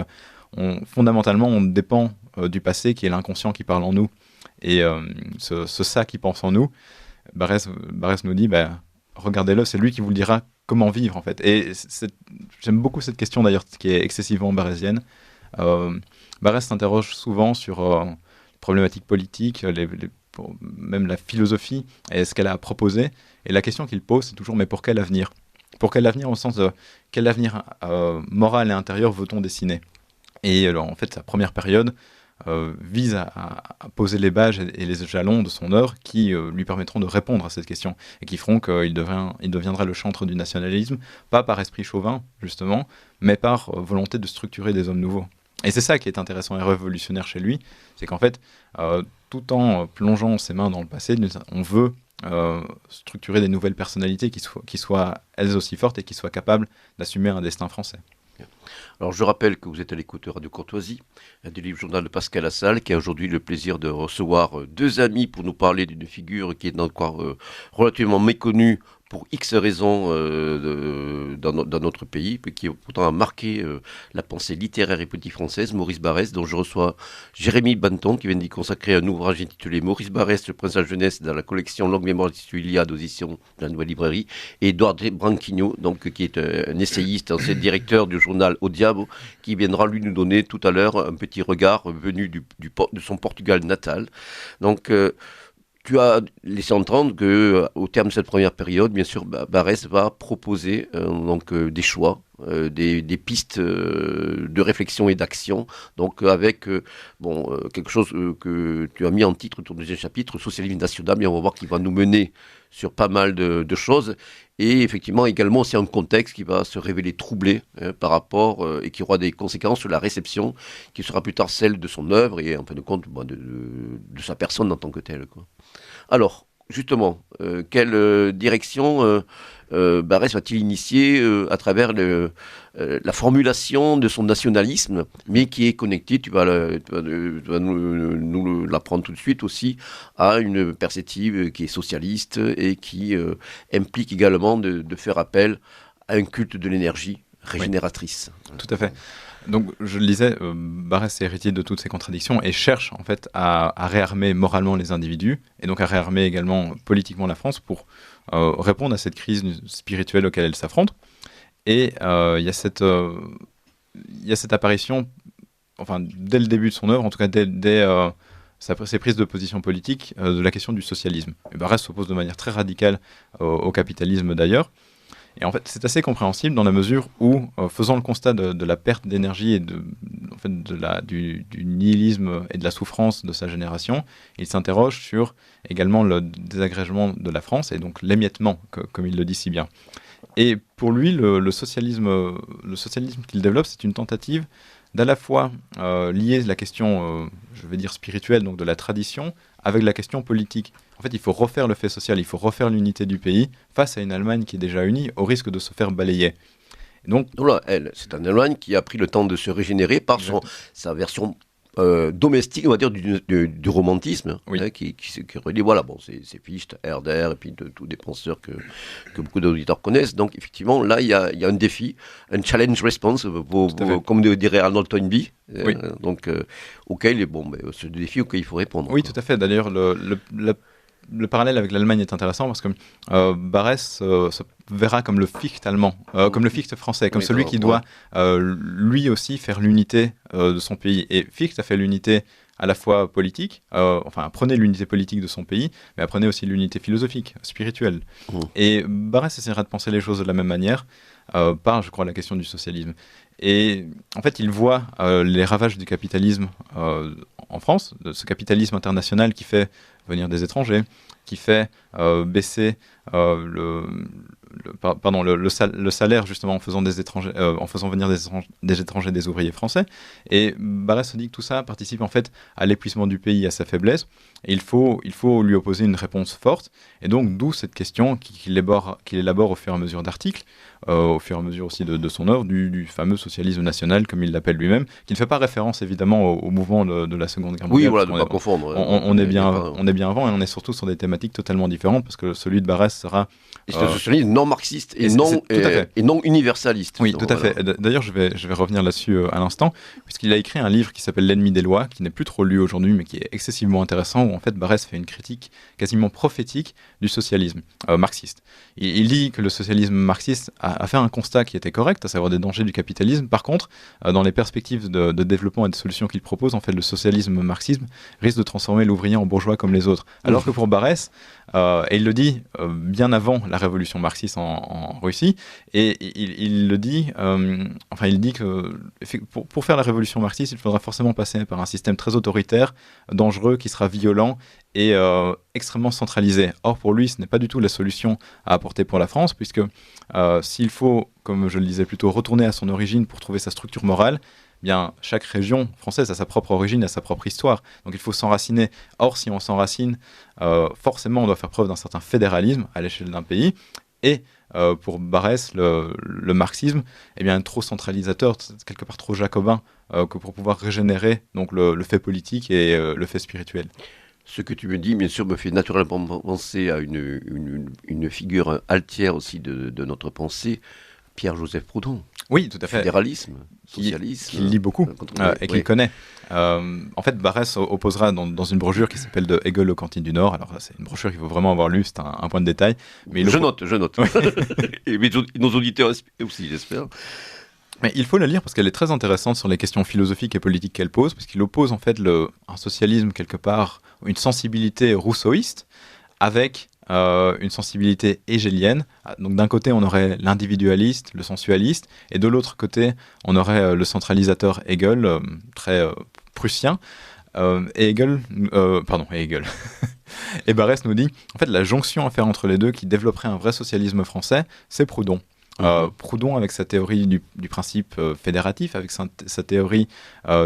fondamentalement on dépend du passé qui est l'inconscient qui parle en nous et ce ça qui pense en nous. Barès nous dit regardez-le, c'est lui qui vous le dira comment vivre en fait. Et j'aime beaucoup cette question d'ailleurs qui est excessivement barésienne. Barès s'interroge souvent sur les problématiques politiques, même la philosophie et ce qu'elle a à proposer. Et la question qu'il pose, c'est toujours mais pour quel avenir ? Pour quel avenir au sens de quel avenir moral et intérieur veut-on dessiner ? Et alors, en fait, sa première période vise à poser les bases et les jalons de son œuvre qui lui permettront de répondre à cette question et qui feront qu'il deviendra le chantre du nationalisme, pas par esprit chauvin, justement, mais par volonté de structurer des hommes nouveaux. Et c'est ça qui est intéressant et révolutionnaire chez lui, c'est qu'en fait, tout en plongeant ses mains dans le passé, on veut structurer des nouvelles personnalités qui soient elles aussi fortes et qui soient capables d'assumer un destin français. Alors je rappelle que vous êtes à l'écoute de Radio Courtoisie, du livre journal de Pascal Lassalle, qui a aujourd'hui le plaisir de recevoir deux amis pour nous parler d'une figure qui est encore relativement méconnue pour X raisons dans notre pays, qui pourtant a marqué la pensée littéraire et politique française, Maurice Barrès, dont je reçois Jérémy Banton, qui vient d'y consacrer un ouvrage intitulé Maurice Barrès, le prince de la jeunesse, dans la collection Longue Mémoire de Iliade aux éditions de la Nouvelle Librairie, et Édouard Branquigno, donc, qui est un essayiste, ancien directeur du journal Au Diabo, qui viendra lui nous donner tout à l'heure un petit regard venu de son Portugal natal. Donc, tu as laissé entendre qu'au terme de cette première période, bien sûr, Barrès va proposer des choix, des pistes de réflexion et d'action, donc avec quelque chose que tu as mis en titre, ton deuxième chapitre, Socialisme national, et on va voir qu'il va nous mener sur pas mal de choses, et effectivement également aussi un contexte qui va se révéler troublé par rapport, et qui aura des conséquences sur la réception, qui sera plus tard celle de son œuvre, et en fin de compte de sa personne en tant que telle, quoi. Alors, justement, quelle direction Barrès va-t-il initier à travers la formulation de son nationalisme, mais qui est connectée, tu vas nous l'apprendre tout de suite aussi, à une perspective qui est socialiste et qui implique également de faire appel à un culte de l'énergie régénératrice. Oui, tout à fait. Donc, je le disais, Barrès est héritier de toutes ces contradictions et cherche en fait à réarmer moralement les individus et donc à réarmer également politiquement la France pour répondre à cette crise spirituelle auquel elle s'affronte. Et il y a cette apparition, enfin dès le début de son œuvre, en tout cas dès ses prises de position politique, de la question du socialisme. Et Barrès s'oppose de manière très radicale au capitalisme d'ailleurs. Et en fait, c'est assez compréhensible dans la mesure où, faisant le constat de la perte d'énergie et en fait, du nihilisme et de la souffrance de sa génération, il s'interroge sur également le désagrégement de la France et donc l'émiettement, comme il le dit si bien. Et pour lui, le socialisme qu'il développe, c'est une tentative d'à la fois lier la question, je vais dire spirituelle, donc de la tradition, avec la question politique. En fait, il faut refaire le fait social, il faut refaire l'unité du pays face à une Allemagne qui est déjà unie, au risque de se faire balayer. Et donc, Voilà, c'est un Allemagne qui a pris le temps de se régénérer par sa version domestique, on va dire, du romantisme, oui. Qui relie, voilà, bon, c'est Fichte, Herder, et puis tous des penseurs que beaucoup d'auditeurs connaissent. Donc, effectivement, là, il y a un défi, un challenge response, comme dirait Arnold Toynbee, oui. auquel, ce défi auquel il faut répondre. Oui, tout à fait. D'ailleurs, le parallèle avec l'Allemagne est intéressant parce que Barrès se verra comme le Fichte allemand, comme le Fichte français, comme celui qui doit lui aussi faire l'unité de son pays. Et Fichte a fait l'unité à la fois politique, apprenait l'unité politique de son pays, mais apprenait aussi l'unité philosophique, spirituelle. Et Barrès essaiera de penser les choses de la même manière par, je crois, la question du socialisme. Et en fait, il voit les ravages du capitalisme en France, de ce capitalisme international qui fait venir des étrangers, qui fait baisser le salaire justement en faisant venir des étrangers, des ouvriers français. Et Barrès se dit que tout ça participe en fait à l'épuisement du pays, à sa faiblesse. Et il faut lui opposer une réponse forte. Et donc d'où cette question qu'il élabore au fur et à mesure d'articles, au fur et à mesure aussi de son œuvre, du fameux socialisme national, comme il l'appelle lui-même, qui ne fait pas référence évidemment au mouvement de la Seconde Guerre mondiale. Oui, voilà, de ne pas confondre. On est bien avant, et on est surtout sur des thématiques totalement différentes, parce que celui de Barrès sera... c'est un socialisme non marxiste et non universaliste. Oui, tout à fait. D'ailleurs, je vais revenir là-dessus à l'instant, puisqu'il a écrit un livre qui s'appelle L'ennemi des lois, qui n'est plus trop lu aujourd'hui, mais qui est excessivement intéressant, où en fait Barrès fait une critique quasiment prophétique du socialisme marxiste. Il dit que le socialisme marxiste a fait un constat qui était correct, à savoir des dangers du capitalisme. Par contre, dans les perspectives de développement et de solutions qu'il propose, en fait, le socialisme marxisme risque de transformer l'ouvrier en bourgeois comme les autres. Alors que pour Barrès, et il le dit bien avant la révolution marxiste en Russie, et il le dit, il dit que pour faire la révolution marxiste, il faudra forcément passer par un système très autoritaire, dangereux, qui sera violent et extrêmement centralisé. Or, pour lui, ce n'est pas du tout la solution à apporter pour la France, puisque s'il faut, comme je le disais plutôt, retourner à son origine pour trouver sa structure morale, bien, chaque région française a sa propre origine, a sa propre histoire. Donc il faut s'enraciner. Or, si on s'enracine, forcément, on doit faire preuve d'un certain fédéralisme à l'échelle d'un pays. Et pour Barrès, le marxisme est bien trop centralisateur, quelque part trop jacobin, que pour pouvoir régénérer donc, le fait politique et le fait spirituel. Ce que tu me dis, bien sûr, me fait naturellement penser à une figure altière aussi de notre pensée, Pierre-Joseph Proudhon. Oui, tout à fait. Fédéralisme, socialisme. Qu'il lit beaucoup et qu'il connaît. En fait, Barrès opposera dans une brochure qui s'appelle De Hegel aux cantines du Nord. Alors, c'est une brochure qu'il faut vraiment avoir lue, c'est un point de détail. Mais je note. Et nos auditeurs aussi, j'espère. Mais il faut la lire parce qu'elle est très intéressante sur les questions philosophiques et politiques qu'elle pose, parce qu'il oppose en fait un socialisme quelque part, une sensibilité rousseauiste avec une sensibilité hégélienne. Donc d'un côté, on aurait l'individualiste, le sensualiste, et de l'autre côté, on aurait le centralisateur Hegel, très prussien. Et Hegel. Et Barrès nous dit, en fait, la jonction à faire entre les deux qui développerait un vrai socialisme français, c'est Proudhon. Proudhon, avec sa théorie du principe fédératif, avec sa théorie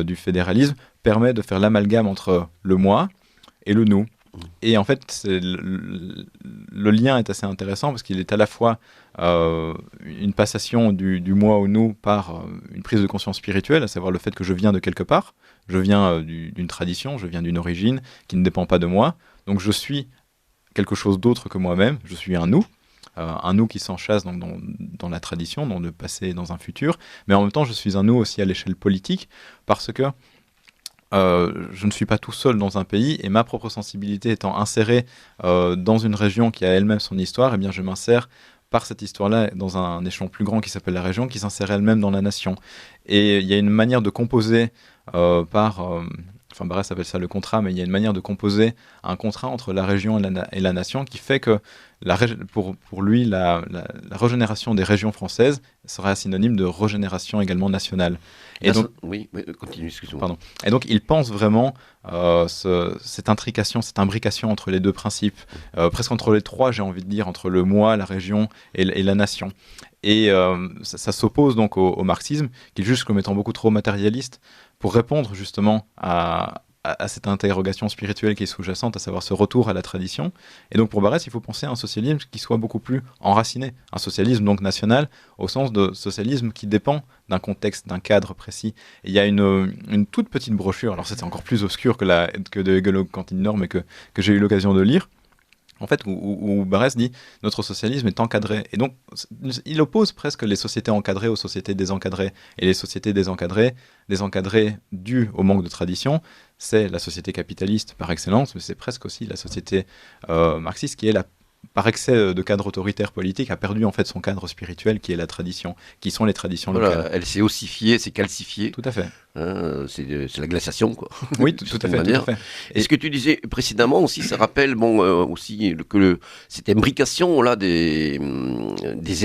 du fédéralisme, permet de faire l'amalgame entre le moi et le nous. Et en fait, le lien est assez intéressant parce qu'il est à la fois une passation du moi au nous par une prise de conscience spirituelle, à savoir le fait que je viens de quelque part, je viens d'une tradition, je viens d'une origine qui ne dépend pas de moi, donc je suis quelque chose d'autre que moi-même, je suis un nous qui s'enchasse donc dans la tradition, dans le passé et dans un futur, mais en même temps je suis un nous aussi à l'échelle politique, parce que je ne suis pas tout seul dans un pays, et ma propre sensibilité étant insérée dans une région qui a elle-même son histoire, eh bien je m'insère par cette histoire-là dans un échelon plus grand qui s'appelle la région, qui s'insère elle-même dans la nation. Et il y a une manière de composer Barrès appelle ça le contrat, mais il y a une manière de composer un contrat entre la région et la nation qui fait que pour lui, la régénération des régions françaises sera synonyme de régénération également nationale. Et donc, oui, continue, excuse-moi. Pardon. Et donc, il pense vraiment cette intrication, cette imbrication entre les deux principes, presque entre les trois, j'ai envie de dire, entre le moi, la région et la nation. Et ça s'oppose donc au marxisme, qu'il juge comme étant beaucoup trop matérialiste, pour répondre justement à cette interrogation spirituelle qui est sous-jacente, à savoir ce retour à la tradition. Et donc pour Barrès, il faut penser à un socialisme qui soit beaucoup plus enraciné, un socialisme donc national, au sens de socialisme qui dépend d'un contexte, d'un cadre précis. Et il y a une toute petite brochure, alors c'est encore plus obscur que de Hegel Cantine Nord, mais que j'ai eu l'occasion de lire, en fait, où Barrès dit « notre socialisme est encadré ». Et donc, il oppose presque les sociétés encadrées aux sociétés désencadrées. Et les sociétés désencadrées dues au manque de tradition, c'est la société capitaliste par excellence, mais c'est presque aussi la société marxiste qui est par excès de cadre autoritaire politique, a perdu en fait son cadre spirituel qui est la tradition, qui sont les traditions locales. Elle s'est ossifiée, s'est calcifiée. Tout à fait. C'est la glaciation, quoi. Oui, tout à fait. Et ce que tu disais précédemment aussi, ça rappelle aussi que cette imbrication là des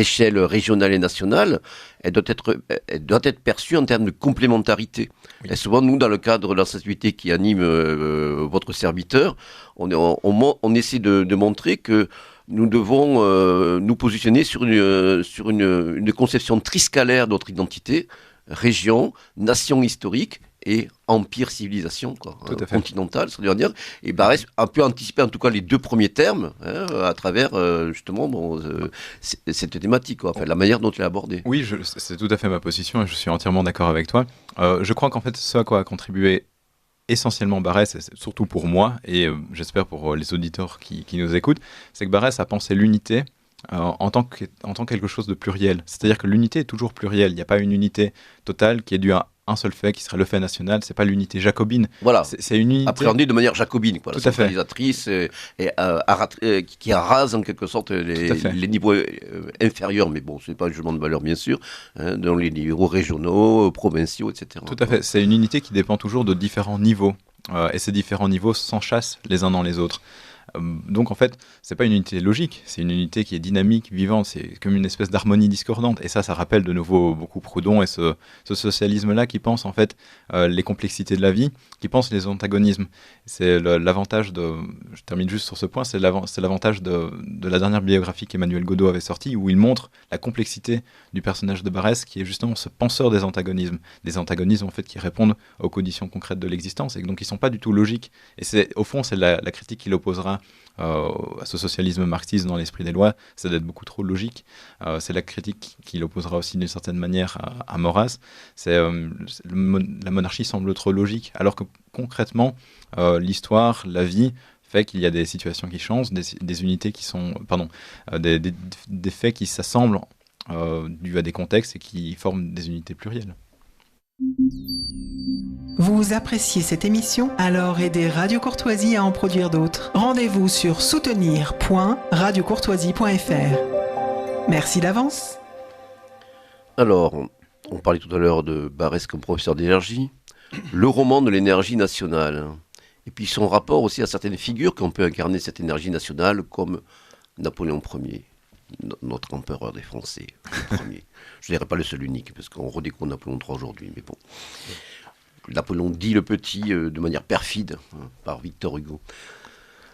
échelles régionales et nationales, elle doit être perçue en termes de complémentarité. Oui. Et souvent, nous, dans le cadre de la sensibilité qui anime votre serviteur, on essaie de montrer que nous devons nous positionner sur une conception triscalaire de notre identité, région, nation historique et empire civilisation continentale, ça veut dire. Et Barrès a pu anticiper en tout cas les deux premiers termes à travers justement cette thématique, enfin, la manière dont il a abordé. Oui, c'est tout à fait ma position et je suis entièrement d'accord avec toi. Je crois qu'en fait ce à quoi a contribué essentiellement Barrès, et surtout pour moi et j'espère pour les auditeurs qui nous écoutent, c'est que Barrès a pensé l'unité en tant que quelque chose de pluriel. C'est-à-dire que l'unité est toujours plurielle. Il n'y a pas une unité totale qui est due à un seul fait, qui serait le fait national. C'est pas l'unité jacobine. Voilà. C'est une unité appréhendée de manière jacobine, quoi. Tout à fait. Centralisatrice qui arrase en quelque sorte les niveaux inférieurs, mais bon, c'est pas un jugement de valeur bien sûr, dans les niveaux régionaux, provinciaux, etc. Tout à fait. C'est une unité qui dépend toujours de différents niveaux, et ces différents niveaux s'enchâssent les uns dans les autres. Donc en fait, c'est pas une unité logique, c'est une unité qui est dynamique, vivante, c'est comme une espèce d'harmonie discordante. Et ça rappelle de nouveau beaucoup Proudhon et ce socialisme-là qui pense en fait les complexités de la vie, qui pense les antagonismes. C'est l'avantage je termine juste sur ce point, c'est l'avantage de la dernière biographie qu'Emmanuel Godot avait sortie, où il montre la complexité du personnage de Barrès, qui est justement ce penseur des antagonismes en fait qui répondent aux conditions concrètes de l'existence, et donc ils sont pas du tout logiques. Et au fond, c'est la critique qu'il opposera à ce socialisme marxiste dans l'esprit des lois, c'est d'être beaucoup trop logique. C'est la critique qu'il opposera aussi d'une certaine manière à Maurras. La monarchie semble trop logique, alors que concrètement, l'histoire, la vie fait qu'il y a des situations qui changent, des unités qui sont, des faits qui s'assemblent dus à des contextes et qui forment des unités plurielles. Vous appréciez cette émission? Alors aidez Radio Courtoisie à en produire d'autres. Rendez-vous sur soutenir.radiocourtoisie.fr. Merci d'avance. Alors, on parlait tout à l'heure de Barrès comme professeur d'énergie, le roman de l'énergie nationale, et puis son rapport aussi à certaines figures qui ont pu incarner cette énergie nationale, comme Napoléon Ier. Notre empereur des Français, le premier. Je ne dirais pas le seul unique, parce qu'on redécouvre Napoléon III aujourd'hui, mais bon. Napoléon dit le petit de manière perfide, par Victor Hugo.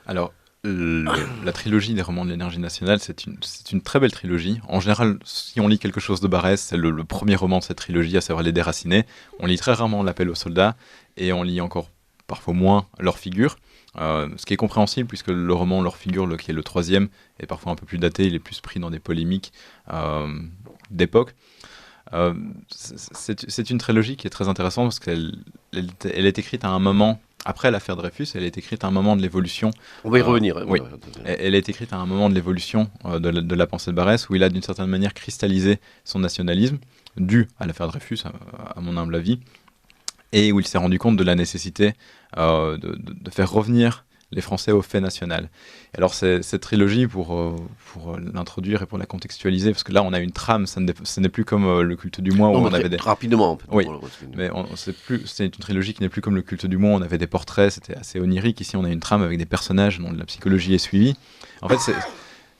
Alors, la trilogie des romans de l'énergie nationale, c'est une très belle trilogie. En général, si on lit quelque chose de Barrès, c'est le premier roman de cette trilogie, à savoir Les Déracinés. On lit très rarement L'Appel aux soldats, et on lit encore parfois moins Leur figure. Ce qui est compréhensible puisque le roman Leur figure, qui est le troisième, est parfois un peu plus daté, il est plus pris dans des polémiques d'époque. C'est une trilogie qui est très intéressante parce qu'elle est écrite à un moment, après l'affaire Dreyfus, elle est écrite à un moment de l'évolution. On va y revenir. Oui, elle est écrite à un moment de l'évolution de la pensée de Barrès, où il a d'une certaine manière cristallisé son nationalisme, dû à l'affaire Dreyfus, à mon humble avis, et où il s'est rendu compte de la nécessité de faire revenir les Français au fait national. Et alors cette trilogie, pour l'introduire et pour la contextualiser, parce que là on a une trame, ce n'est plus comme le culte du moi où on avait des... Rapidement, en fait. Oui, mais c'est une trilogie qui n'est plus comme le culte du moi, on avait des portraits, c'était assez onirique. Ici on a une trame avec des personnages dont la psychologie est suivie. En fait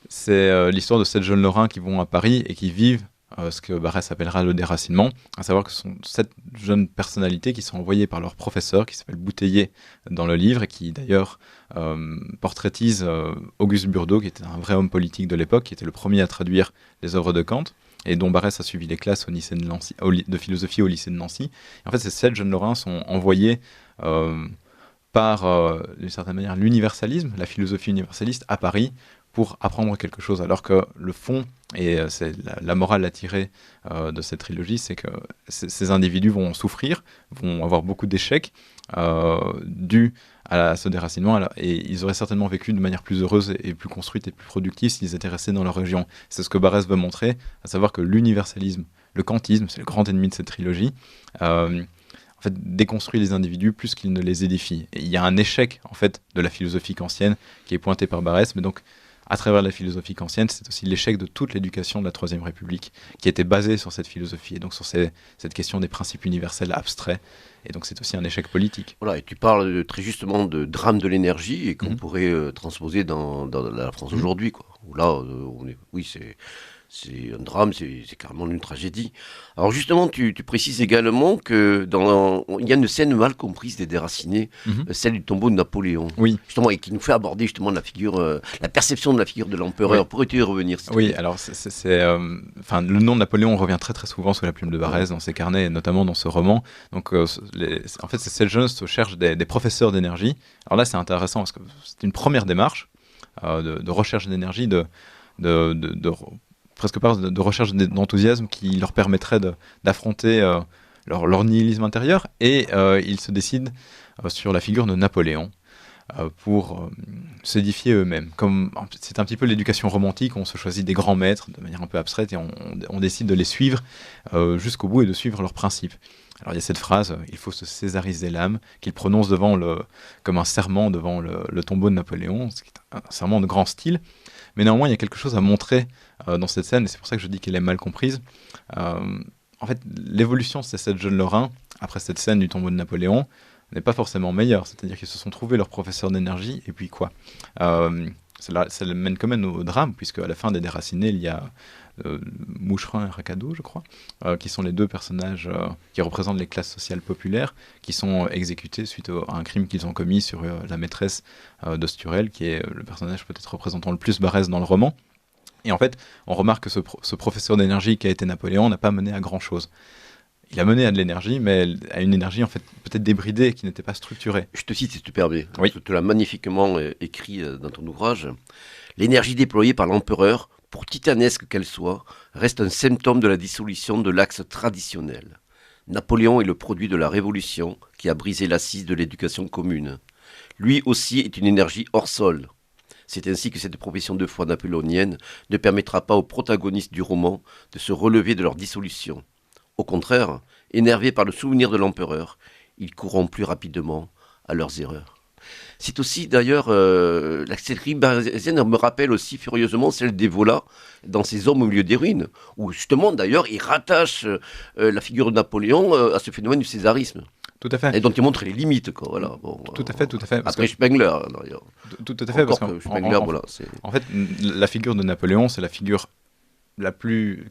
c'est l'histoire de 7 jeunes Lorrains qui vont à Paris et qui vivent ce que Barrès appellera le déracinement, à savoir que ce sont 7 jeunes personnalités qui sont envoyées par leur professeur, qui s'appelle Bouteiller dans le livre, et qui d'ailleurs portraitise Auguste Burdeau, qui était un vrai homme politique de l'époque, qui était le premier à traduire les œuvres de Kant, et dont Barrès a suivi les classes au lycée de, Nancy, de philosophie au lycée de Nancy. Et en fait, ces 7 jeunes Lorrains sont envoyés par, d'une certaine manière, l'universalisme, la philosophie universaliste, à Paris, pour apprendre quelque chose, alors que le fond, et c'est la morale à tirer de cette trilogie, c'est que ces individus vont souffrir, vont avoir beaucoup d'échecs dus à ce déracinement, et ils auraient certainement vécu de manière plus heureuse et plus construite et plus productive s'ils étaient restés dans leur région. C'est ce que Barrès veut montrer, à savoir que l'universalisme, le kantisme, c'est le grand ennemi de cette trilogie, en fait, déconstruit les individus plus qu'il ne les édifie. Et il y a un échec, en fait, de la philosophie kantienne qui est pointé par Barrès, mais donc à travers la philosophie kantienne, c'est aussi l'échec de toute l'éducation de la Troisième République, qui était basée sur cette philosophie, et donc sur cette question des principes universels abstraits, et donc c'est aussi un échec politique. Voilà, et tu parles très justement de drame de l'énergie, et qu'on pourrait transposer dans la France aujourd'hui, quoi. Où là, c'est un drame, c'est carrément une tragédie. Alors justement, tu précises également que il y a une scène mal comprise des Déracinés, celle du tombeau de Napoléon. Oui. Justement, et qui nous fait aborder justement la figure, la perception de la figure de l'empereur. Oui. Pourrais-tu y revenir Oui, alors le nom de Napoléon revient très très souvent sous la plume de Barrès dans ses carnets, et notamment dans ce roman. Donc en fait, ces 7 jeunes cherchent des professeurs d'énergie. Alors là, c'est intéressant parce que c'est une première démarche de recherche d'énergie, presque pas de recherche d'enthousiasme qui leur permettrait d'affronter leur nihilisme intérieur, et ils se décident sur la figure de Napoléon pour s'édifier eux-mêmes. Comme c'est un petit peu l'éducation romantique, on se choisit des grands maîtres de manière un peu abstraite et on décide de les suivre jusqu'au bout et de suivre leurs principes. Alors il y a cette phrase, il faut se césariser l'âme, qu'il prononce comme un serment devant le tombeau de Napoléon, ce qui est un serment de grand style. Mais néanmoins, il y a quelque chose à montrer dans cette scène, et c'est pour ça que je dis qu'elle est mal comprise. En fait, l'évolution de ces 7 jeunes Lorrains, après cette scène du tombeau de Napoléon, n'est pas forcément meilleure. C'est-à-dire qu'ils se sont trouvés leur professeur d'énergie, et puis quoi ça mène quand même au drame, puisque à la fin des Déracinés, il y a Moucherin et Racado, je crois, qui sont les 2 personnages qui représentent les classes sociales populaires, qui sont exécutés suite à un crime qu'ils ont commis sur la maîtresse de Sturel, qui est le personnage peut-être représentant le plus Barrès dans le roman. Et en fait, on remarque que ce professeur d'énergie qui a été Napoléon n'a pas mené à grand-chose. Il a mené à de l'énergie, mais à une énergie en fait peut-être débridée, qui n'était pas structurée. Je te cite, si tu permets. Oui. Tu l'as magnifiquement écrit dans ton ouvrage. L'énergie déployée par l'empereur, pour titanesque qu'elle soit, reste un symptôme de la dissolution de l'axe traditionnel. Napoléon est le produit de la Révolution qui a brisé l'assise de l'éducation commune. Lui aussi est une énergie hors sol. C'est ainsi que cette profession de foi napoléonienne ne permettra pas aux protagonistes du roman de se relever de leur dissolution. Au contraire, énervés par le souvenir de l'empereur, ils courront plus rapidement à leurs erreurs. C'est aussi d'ailleurs, la série barrésienne me rappelle aussi furieusement celle d'Evola dans ses Hommes au milieu des ruines, où justement d'ailleurs il rattache la figure de Napoléon à ce phénomène du césarisme. Tout à fait. Et dont il montre les limites, quoi. Voilà. Bon, tout à fait. Après Spengler, d'ailleurs. Tout à fait, parce que Spengler, en fait, la figure de Napoléon, c'est la figure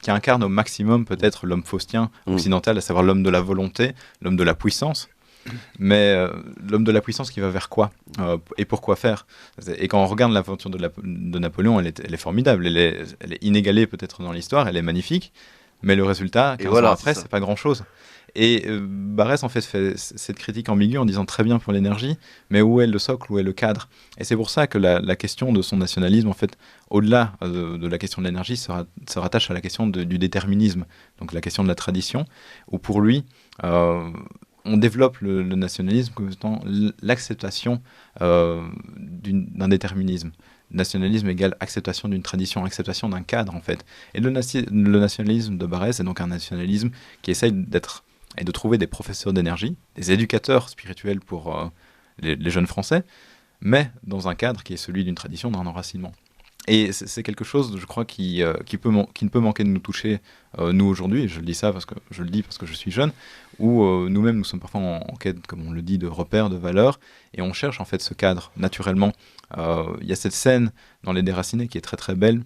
qui incarne au maximum peut-être l'homme faustien occidental, à savoir l'homme de la volonté, l'homme de la puissance. Mais l'homme de la puissance qui va vers quoi et pourquoi faire. Et quand on regarde l'aventure de Napoléon, elle est formidable, elle est inégalée peut-être dans l'histoire, elle est magnifique, mais le résultat, 15 ans après, c'est pas grand-chose. Et Barrès en fait cette critique ambiguë en disant très bien pour l'énergie, mais où est le socle, où est le cadre? Et c'est pour ça que la question de son nationalisme, en fait, au-delà de la question de l'énergie, se rattache à la question du déterminisme, donc la question de la tradition, où pour lui, on développe le nationalisme comme étant l'acceptation d'un déterminisme. Nationalisme égale acceptation d'une tradition, acceptation d'un cadre en fait. Et le nationalisme de Barrès est donc un nationalisme qui essaye de trouver des professeurs d'énergie, des éducateurs spirituels pour les jeunes Français, mais dans un cadre qui est celui d'une tradition, d'un enracinement. Et c'est quelque chose, je crois, qui ne peut manquer de nous toucher, nous aujourd'hui, et je le dis parce que je suis jeune, où nous-mêmes, nous sommes parfois en quête, comme on le dit, de repères, de valeurs, et on cherche en fait ce cadre, naturellement. Il y a cette scène dans Les Déracinés qui est très très belle,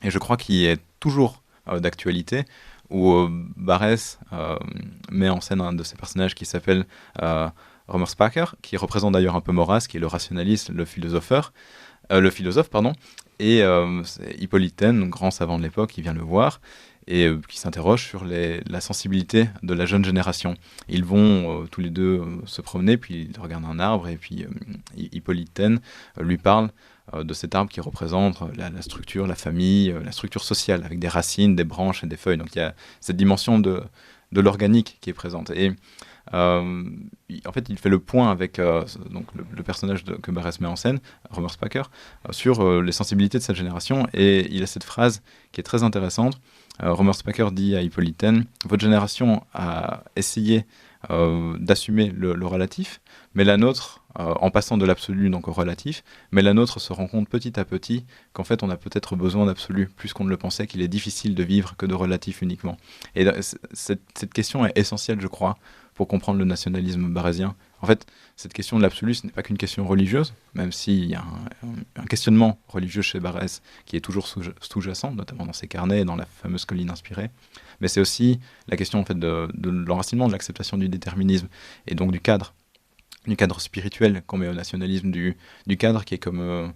et je crois qu'il est toujours d'actualité, où Barès met en scène un de ses personnages qui s'appelle Romerspacher, qui représente d'ailleurs un peu Maurras, qui est le rationaliste, le philosophe, et c'est Hippolyte, grand savant de l'époque, qui vient le voir et qui s'interroge sur la sensibilité de la jeune génération. Ils vont tous les deux se promener, puis ils regardent un arbre, et puis Hippolyte lui parle de cet arbre qui représente la structure, la famille, la structure sociale, avec des racines, des branches et des feuilles. Donc il y a cette dimension de l'organique qui est présente. Et en fait, il fait le point avec donc le personnage que Barès met en scène, Romerspacher, sur les sensibilités de cette génération. Et il a cette phrase qui est très intéressante. Romerspacher dit à Hippolyte, votre génération a essayé d'assumer le relatif, mais la nôtre, en passant de l'absolu donc au relatif, mais la nôtre se rend compte petit à petit qu'en fait on a peut-être besoin d'absolu, plus qu'on ne le pensait, qu'il est difficile de vivre que de relatif uniquement. Et cette question est essentielle, je crois, pour comprendre le nationalisme barésien. En fait, cette question de l'absolu, ce n'est pas qu'une question religieuse, même s'il y a un questionnement religieux chez Barès qui est toujours sous-jacent, notamment dans ses carnets et dans la fameuse colline inspirée. Mais c'est aussi la question en fait, de l'enracinement, de l'acceptation du déterminisme, et donc du cadre spirituel qu'on met au nationalisme, du cadre qui est comme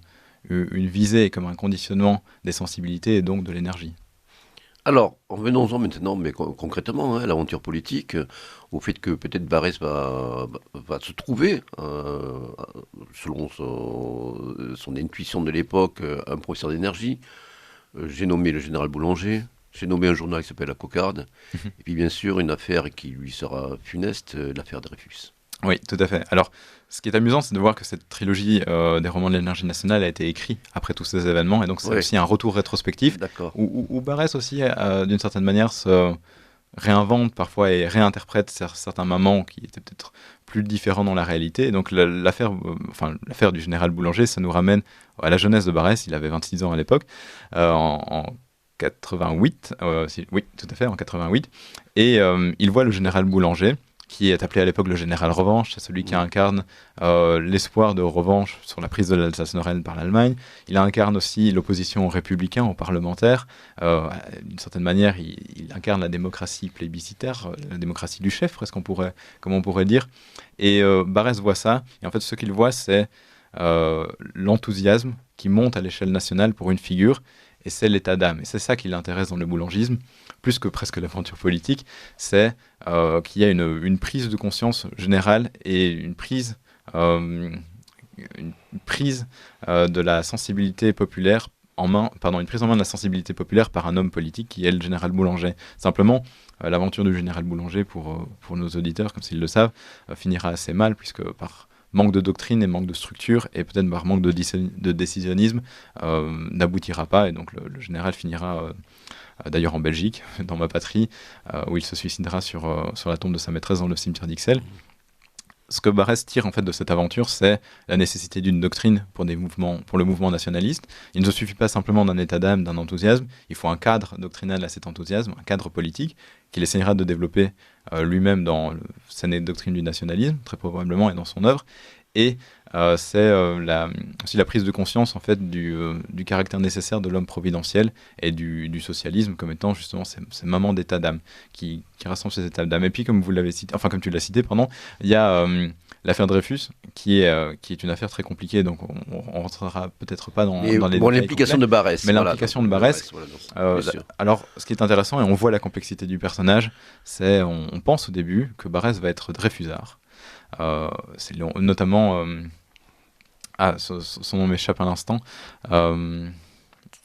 une visée, comme un conditionnement des sensibilités et donc de l'énergie. Alors, revenons-en maintenant, mais concrètement, à l'aventure politique, au fait que peut-être Barès va se trouver, selon son intuition de l'époque, un professeur d'énergie. J'ai nommé le général Boulanger, j'ai nommé un journal qui s'appelle La Cocarde, et puis bien sûr une affaire qui lui sera funeste, l'affaire Dreyfus. Oui, tout à fait. Alors, ce qui est amusant, c'est de voir que cette trilogie des romans de l'énergie nationale a été écrite après tous ces événements, et donc c'est aussi un retour rétrospectif, où Barès aussi, d'une certaine manière, se réinvente parfois et réinterprète certains moments qui étaient peut-être plus différents dans la réalité. Et donc l'affaire du général Boulanger, ça nous ramène à la jeunesse de Barès. Il avait 26 ans à l'époque, en 88, oui, tout à fait, en 88, et il voit le général Boulanger, qui est appelé à l'époque le général Revanche, c'est celui qui incarne l'espoir de revanche sur la prise de l'Alsace-Lorraine par l'Allemagne. Il incarne aussi l'opposition aux républicains, aux parlementaires. D'une certaine manière, il incarne la démocratie plébiscitaire, la démocratie du chef, presque comme on pourrait dire. Et Barès voit ça, et en fait ce qu'il voit, c'est l'enthousiasme qui monte à l'échelle nationale pour une figure, et c'est l'état d'âme. Et c'est ça qui l'intéresse dans le boulangisme, plus que presque l'aventure politique, c'est qu'il y a une prise de conscience générale et une prise de la sensibilité populaire une prise en main de la sensibilité populaire par un homme politique qui est le général Boulanger. Simplement, l'aventure du général Boulanger, pour nos auditeurs, comme s'ils le savent, finira assez mal, puisque par manque de doctrine et manque de structure, et peut-être par manque de décisionnisme, n'aboutira pas, et donc le général finira d'ailleurs en Belgique, dans ma patrie, où il se suicidera sur la tombe de sa maîtresse dans le cimetière d'Ixelles. Ce que Barès tire en fait de cette aventure, c'est la nécessité d'une doctrine pour le mouvement nationaliste. Il ne suffit pas simplement d'un état d'âme, d'un enthousiasme, il faut un cadre doctrinal à cet enthousiasme, un cadre politique, qu'il essaiera de développer lui-même dans sa doctrine du nationalisme, très probablement, et dans son œuvre. Et c'est aussi la prise de conscience en fait du caractère nécessaire de l'homme providentiel et du socialisme comme étant justement ces moments d'état d'âme qui rassemblent ces états d'âme. Et puis comme tu l'as cité, il y a l'affaire Dreyfus qui est une affaire très compliquée, donc on rentrera peut-être pas dans les détails. L'implication de Barès. Mais l'implication de Barès. Alors ce qui est intéressant, et on voit la complexité du personnage, c'est on pense au début que Barès va être Dreyfusard. C'est notamment son nom m'échappe à l'instant.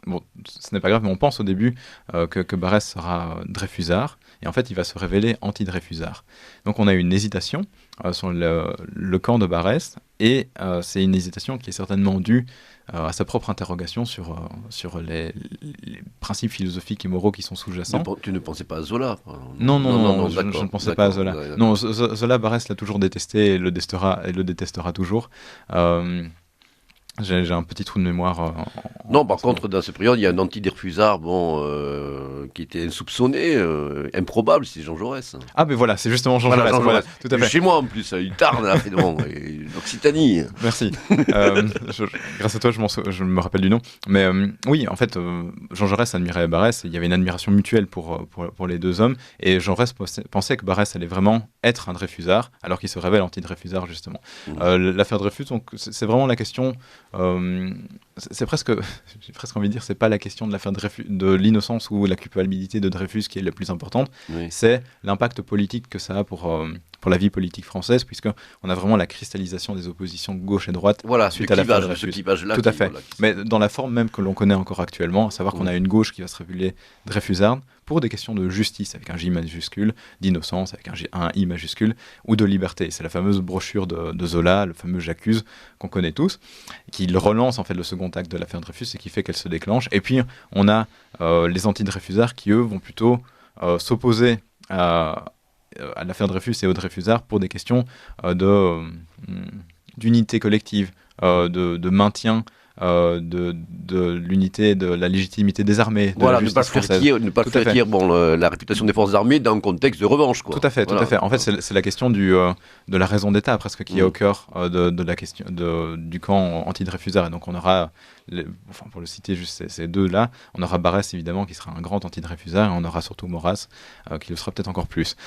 Bon, ce n'est pas grave, mais on pense au début que Barès sera Dreyfusard, et en fait il va se révéler anti-Dreyfusard. Donc on a une hésitation sur le camp de Barès, et c'est une hésitation qui est certainement due à sa propre interrogation sur les principes philosophiques et moraux qui sont sous-jacents. Tu ne pensais pas à Zola? Non, je ne pensais pas à Zola. Non, Zola, Barès l'a toujours détesté et le détestera toujours. J'ai un petit trou de mémoire. Non, par contre, dans cette période, il y a un anti-Dreyfusard qui était insoupçonné, improbable, c'est Jean Jaurès. Ah, mais voilà, c'est justement Jean Jaurès. Voilà, tout à fait. Chez moi en plus, il tarde là, et l'Occitanie. Merci. Grâce à toi, je me rappelle du nom. Mais oui, en fait, Jean Jaurès admirait Barrès. Il y avait une admiration mutuelle pour les deux hommes. Et Jean Jaurès pensait que Barrès allait vraiment être un Dreyfusard, alors qu'il se révèle anti-Dreyfusard, justement. L'affaire Dreyfus, donc, c'est vraiment la question. C'est presque, j'ai presque envie de dire, c'est pas la question de l'affaire de l'innocence ou la culpabilité de Dreyfus qui est la plus importante, c'est l'impact politique que ça a pour la vie politique française, puisqu'on a vraiment la cristallisation des oppositions gauche et droite suite à l'affaire Dreyfus. Ce clivage-là. Tout à fait. Mais dans la forme même que l'on connaît encore actuellement, à savoir qu'on a une gauche qui va se révéler dreyfusarde pour des questions de justice, avec un J majuscule, d'innocence, avec un I majuscule, ou de liberté. C'est la fameuse brochure de Zola, le fameux J'accuse, qu'on connaît tous, qui relance en fait le second acte de l'affaire Dreyfus et qui fait qu'elle se déclenche. Et puis, on a les anti-Dreyfusards qui, eux, vont plutôt s'opposer à l'affaire Dreyfus et aux Dreyfusards pour des questions d'unité collective, de maintien de l'unité, de la légitimité des armées. Voilà, ne pas faire tirer la réputation des forces armées dans un contexte de revanche. Tout à fait, tout à fait. En fait, c'est la question de la raison d'État, presque, qui est au cœur de la question du camp anti-Dreyfusard. Et donc, on aura, pour le citer juste ces deux-là, on aura Barrès, évidemment, qui sera un grand anti-Dreyfusard, et on aura surtout Maurras, qui le sera peut-être encore plus.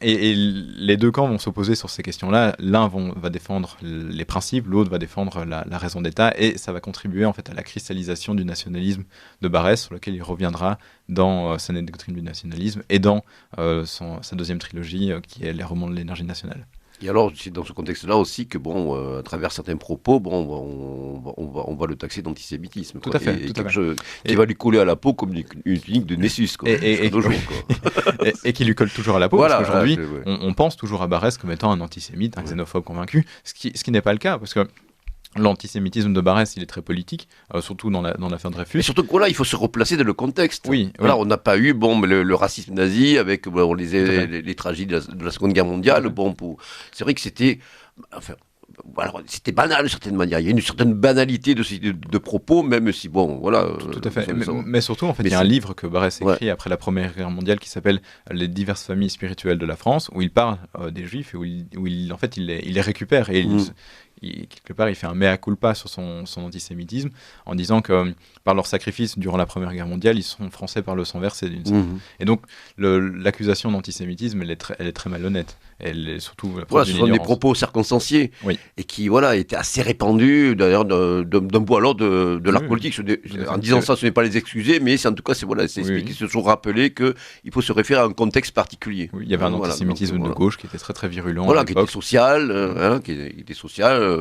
Et les deux camps vont s'opposer sur ces questions-là. L'un va défendre les principes, l'autre va défendre la raison d'État. Et ça va contribuer en fait à la cristallisation du nationalisme de Barrès, sur lequel il reviendra dans sa doctrine du nationalisme et dans sa deuxième trilogie qui est Les romans de l'énergie nationale. Et alors, c'est dans ce contexte-là aussi que, à travers certains propos, on va le taxer d'antisémitisme. Tout à fait. Qui va lui coller à la peau comme une tunique de Nessus. Et qui lui colle toujours à la peau, voilà, parce qu'aujourd'hui, on pense toujours à Barrès comme étant un antisémite, un xénophobe convaincu, ce qui n'est pas le cas, parce que l'antisémitisme de Barrès, il est très politique, surtout dans l'affaire Dreyfus. Et surtout que il faut se replacer dans le contexte. Oui. On n'a pas eu le racisme nazi avec les tragédies de la Seconde Guerre mondiale. C'est vrai que c'était... c'était banal de certaine manière. Il y a une certaine banalité de propos, même si, Tout à fait. Mais surtout, en fait, il y a un livre que Barrès écrit après la Première Guerre mondiale qui s'appelle Les diverses familles spirituelles de la France, où il parle des Juifs et où il les récupère. Et quelque part, il fait un mea culpa sur son antisémitisme en disant que par leur sacrifice durant la Première Guerre mondiale, ils sont français par le sang versé d'une certaine. Et donc, l'accusation d'antisémitisme, elle est très malhonnête. Elle est surtout ce sont des propos circonstanciés et qui étaient assez répandus d'ailleurs d'un bout à l'autre de l'arc politique. En disant ça, ce n'est pas les excuser, mais c'est en tout cas qui se sont rappelés qu'il faut se référer à un contexte particulier. Oui, il y avait un antisémitisme de gauche qui était très très virulent. Qui était social,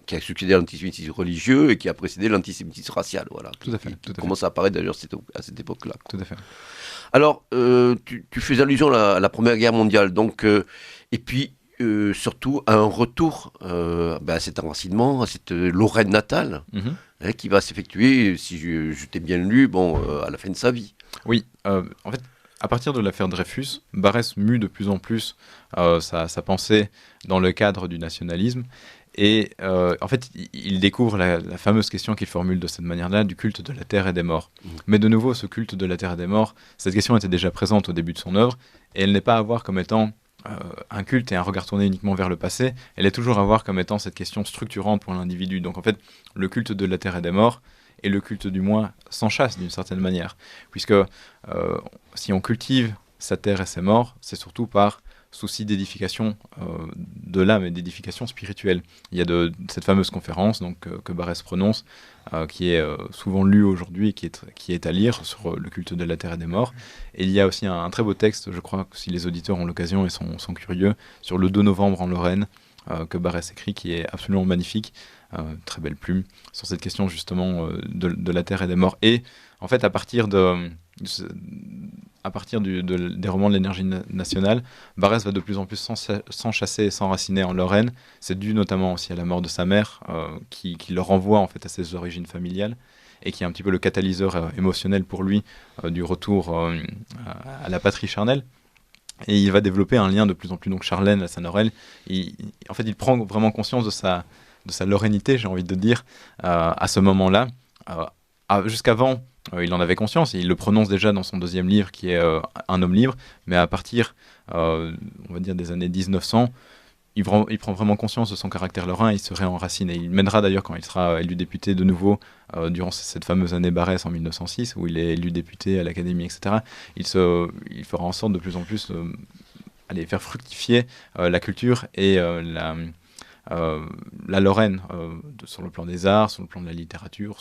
qui a succédé à l'antisémitisme religieux et qui a précédé l'antisémitisme racial. Tout à fait. Qui commence à apparaître d'ailleurs à cette époque-là. Tout à fait. Alors, tu fais allusion à la Première Guerre mondiale, donc, et puis surtout à un retour à cet enracinement, à cette Lorraine natale, qui va s'effectuer, si je t'ai bien lu, à la fin de sa vie. Oui, en fait, à partir de l'affaire Dreyfus, Barrès mue de plus en plus sa pensée dans le cadre du nationalisme. Et en fait, il découvre la fameuse question qu'il formule de cette manière-là, du culte de la terre et des morts. Mais de nouveau, ce culte de la terre et des morts, cette question était déjà présente au début de son œuvre, et elle n'est pas à voir comme étant un culte et un regard tourné uniquement vers le passé, elle est toujours à voir comme étant cette question structurante pour l'individu. Donc en fait, le culte de la terre et des morts et le culte du moi s'enchassent d'une certaine manière, puisque si on cultive sa terre et ses morts, c'est surtout par souci d'édification de l'âme et d'édification spirituelle. Il y a cette fameuse conférence que Barrès prononce, qui est souvent lue aujourd'hui et qui est à lire sur le culte de la terre et des morts. Et il y a aussi un très beau texte, je crois que si les auditeurs ont l'occasion et sont curieux, sur le 2 novembre en Lorraine, que Barrès écrit, qui est absolument magnifique, très belle plume, sur cette question justement de la terre et des morts. Et en fait, à partir des romans de l'énergie nationale, Barrès va de plus en plus s'enchasser et s'enraciner en Lorraine. C'est dû notamment aussi à la mort de sa mère, qui le renvoie en fait à ses origines familiales et qui est un petit peu le catalyseur émotionnel pour lui du retour à la patrie charnelle. Et il va développer un lien de plus en plus charnel à sa Norelle. En fait, il prend vraiment conscience de sa lorrainité, j'ai envie de dire, à ce moment-là. Jusqu'avant, il en avait conscience, et il le prononce déjà dans son deuxième livre, qui est Un homme libre, mais à partir, on va dire, des années 1900, il prend vraiment conscience de son caractère lorrain, il se réenracine, et il mènera d'ailleurs, quand il sera élu député de nouveau, durant cette fameuse année Barrès en 1906, où il est élu député à l'Académie, etc., il fera en sorte de plus en plus faire fructifier la culture et la Lorraine, sur le plan des arts, sur le plan de la littérature,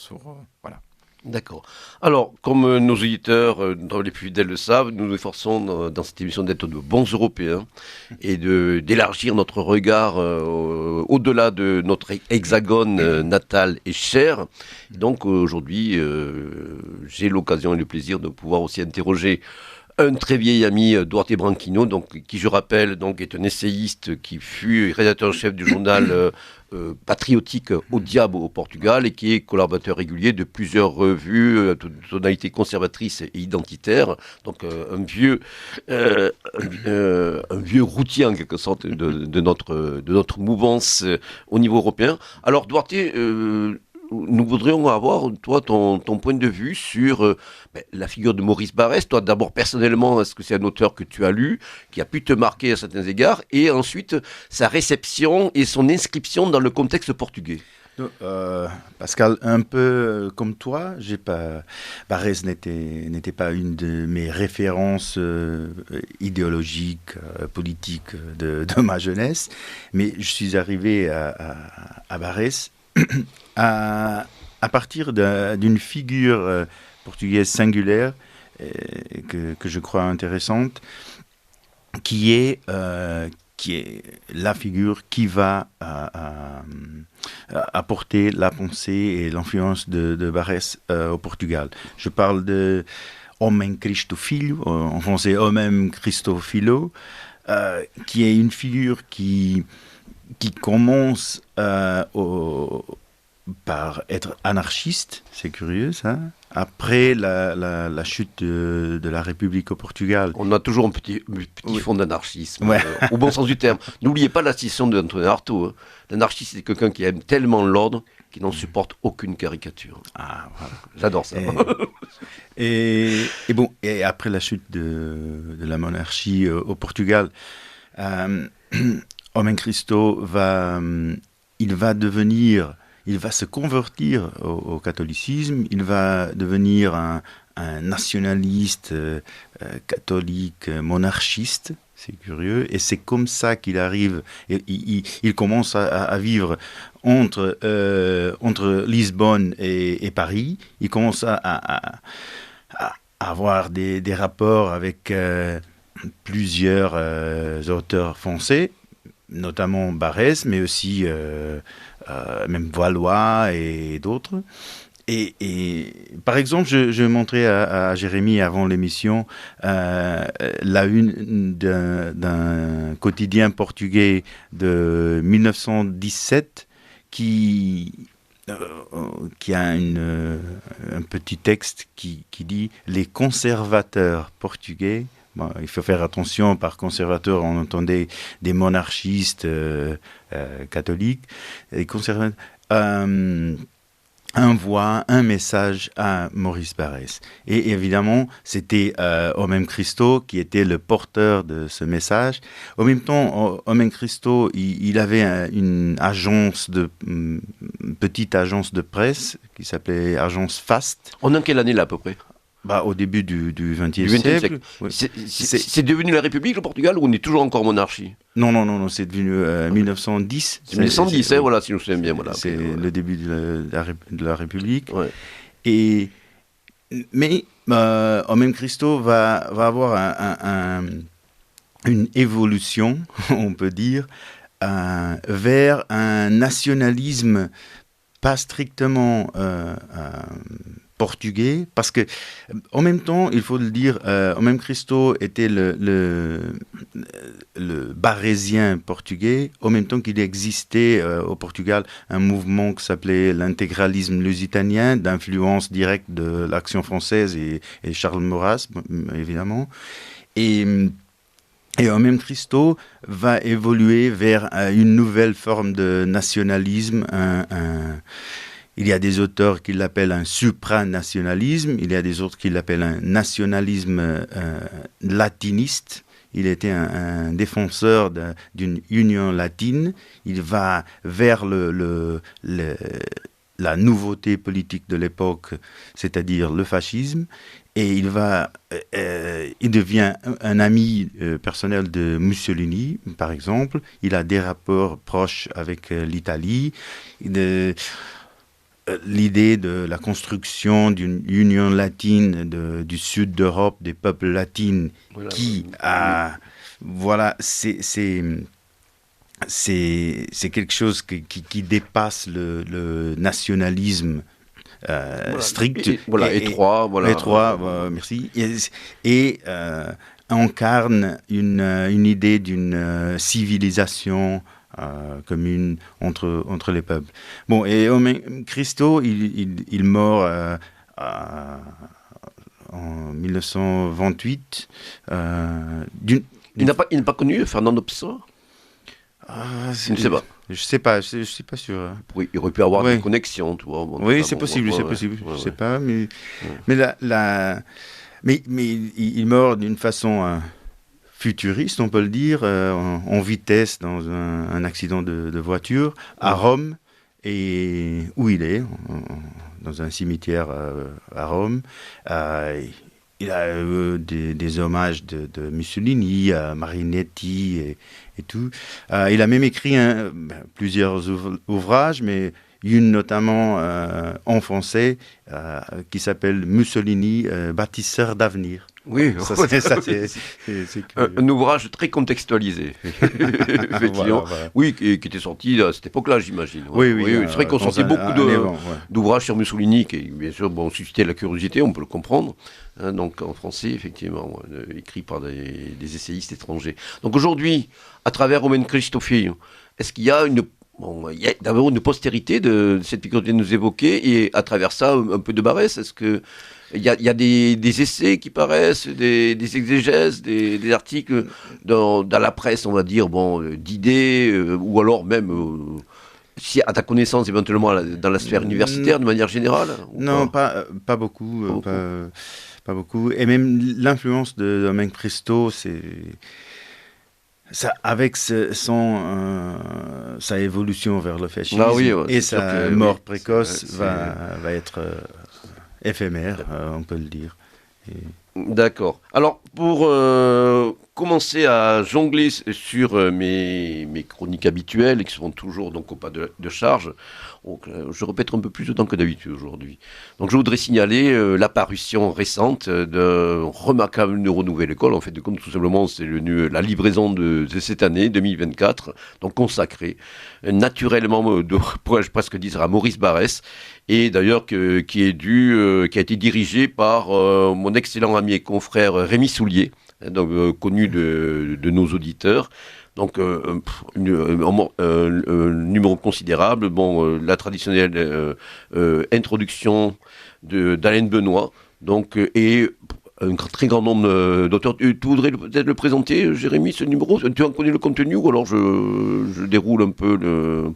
voilà. D'accord. Alors, comme nos auditeurs, les plus fidèles le savent, nous nous efforçons dans cette émission d'être de bons Européens et d'élargir notre regard au-delà de notre hexagone natal et cher. Donc aujourd'hui, j'ai l'occasion et le plaisir de pouvoir aussi interroger un très vieil ami, Duarte Branquinho, donc, qui, je rappelle, donc, est un essayiste qui fut rédacteur-chef du journal patriotique Au Diabo au Portugal et qui est collaborateur régulier de plusieurs revues de tonalité conservatrice et identitaire. Donc un vieux routier en quelque sorte de notre mouvance au niveau européen. Alors Duarte, nous voudrions avoir, toi, ton point de vue sur la figure de Maurice Barrès. Toi, d'abord, personnellement, est-ce que c'est un auteur que tu as lu, qui a pu te marquer à certains égards, et ensuite, sa réception et son inscription dans le contexte portugais? Pascal, un peu comme toi, Barrès n'était pas une de mes références idéologiques, politiques de ma jeunesse, mais je suis arrivé à Barrès à partir d'une figure portugaise singulière que je crois intéressante, qui est la figure qui va apporter la pensée et l'influence de Barrès au Portugal. Je parle de Homem Cristo Filho, en français Homem Cristo Filho, qui est une figure qui commence par être anarchiste, c'est curieux ça, après la chute de la République au Portugal. On a toujours un petit fond d'anarchisme, au bon sens du terme. N'oubliez pas la citation d'Antonin Artaud. Hein. L'anarchiste, c'est quelqu'un qui aime tellement l'ordre qu'il n'en supporte aucune caricature. Ah, voilà. J'adore ça. Et après la chute de la monarchie au Portugal, Homem Cristo va se convertir au catholicisme, il va devenir un nationaliste catholique monarchiste, c'est curieux, et c'est comme ça qu'il arrive, il commence à vivre entre Lisbonne et Paris, il commence à avoir des rapports avec plusieurs auteurs français, notamment Barrès, mais aussi même Valois et d'autres. Et par exemple, je montrais à Jérémy avant l'émission la une d'un quotidien portugais de 1917 qui a un petit texte qui dit « Les conservateurs portugais ». Bon, il faut faire attention, par conservateur, on entendait des monarchistes catholiques. Les conservateurs envoient un message à Maurice Barrès. Et évidemment, c'était Homem Cristo qui était le porteur de ce message. En même temps, Homem Cristo, il avait une petite agence de presse qui s'appelait Agence Fast. On est en quelle année là à peu près? Au début du XXe siècle. Oui. C'est devenu la République, le Portugal, ou on est toujours encore monarchie? Non, c'est devenu 1910. C'est 1910, voilà, si je me souviens bien. Voilà, c'est le début de la République. Ouais. Mais Homem Cristo va avoir une évolution, on peut dire, vers un nationalisme pas strictement portugais, parce que en même temps, il faut le dire, Homem Cristo était le barrésien portugais, en même temps qu'il existait au Portugal un mouvement qui s'appelait l'intégralisme lusitanien, d'influence directe de l'Action française et Charles Maurras, évidemment. Et Et même Christo va évoluer vers une nouvelle forme de nationalisme. Il y a des auteurs qui l'appellent un supranationalisme, il y a des autres qui l'appellent un nationalisme latiniste. Il était un défenseur d'une union latine. Il va vers la nouveauté politique de l'époque, c'est-à-dire le fascisme. Et il devient un ami personnel de Mussolini, par exemple. Il a des rapports proches avec l'Italie. L'idée de la construction d'une union latine du sud d'Europe, des peuples latines, c'est quelque chose qui dépasse le nationalisme strict. Étroit. Merci. Et incarne une idée d'une civilisation commune entre les peuples. Bon, et Christo, il mort en 1928. Il n'a pas connu Fernando Pessoa? Je ne sais pas. Je suis pas sûr. Oui, il aurait pu avoir des connexions, tu vois. Oui, c'est possible. Je sais pas, mais il meurt d'une façon futuriste, on peut le dire, en vitesse dans un accident de voiture à Rome, et où il est, dans un cimetière à Rome. Il a eu des hommages de Mussolini, Marinetti et tout. Il a même écrit plusieurs ouvrages, mais une notamment en français qui s'appelle Mussolini, bâtisseur d'avenir. Oui, c'est un ouvrage très contextualisé. Effectivement. Voilà. Oui, qui était sorti à cette époque-là, j'imagine. Oui, c'est vrai qu'on sortait beaucoup d'ouvrages sur Mussolini qui, bien sûr, suscitaient la curiosité, on peut le comprendre. Donc en français, effectivement, écrit par des essayistes étrangers. Donc aujourd'hui, à travers Romain Cristofil, est-ce qu'il y a il y a d'abord une postérité de cette figure que tu viens de nous évoquer, et à travers ça, un peu de Barès? Est-ce que il y a des essais qui paraissent, des exégèses, des articles dans la presse, on va dire, d'idées, ou alors même, si à ta connaissance, éventuellement dans la sphère universitaire, de manière générale? Non, pas beaucoup. Pas beaucoup. Et même l'influence de Romain Christo, c'est... Ça, avec sa évolution vers le fascisme et sa mort précoce va être éphémère, on peut le dire. D'accord. Alors, pour commencer à jongler sur mes chroniques habituelles, qui seront toujours donc au pas de charge, donc, je répète un peu plus de temps que d'habitude aujourd'hui. Donc, je voudrais signaler l'apparition récente d'un remarquable numéro Nouvelle École. En fait, de compte, tout simplement, c'est la livraison de cette année 2024, donc consacrée naturellement, pourrais-je presque dire, à Maurice Barrès, et d'ailleurs qui a été dirigé par mon excellent ami et confrère Rémi Soulier, donc, connu de nos auditeurs. Donc, un numéro considérable. La traditionnelle introduction d'Alain Benoît, donc, et un très grand nombre d'auteurs. Tu voudrais peut-être le présenter, Jérémy, ce numéro? Tu en connais le contenu, ou alors je déroule un peu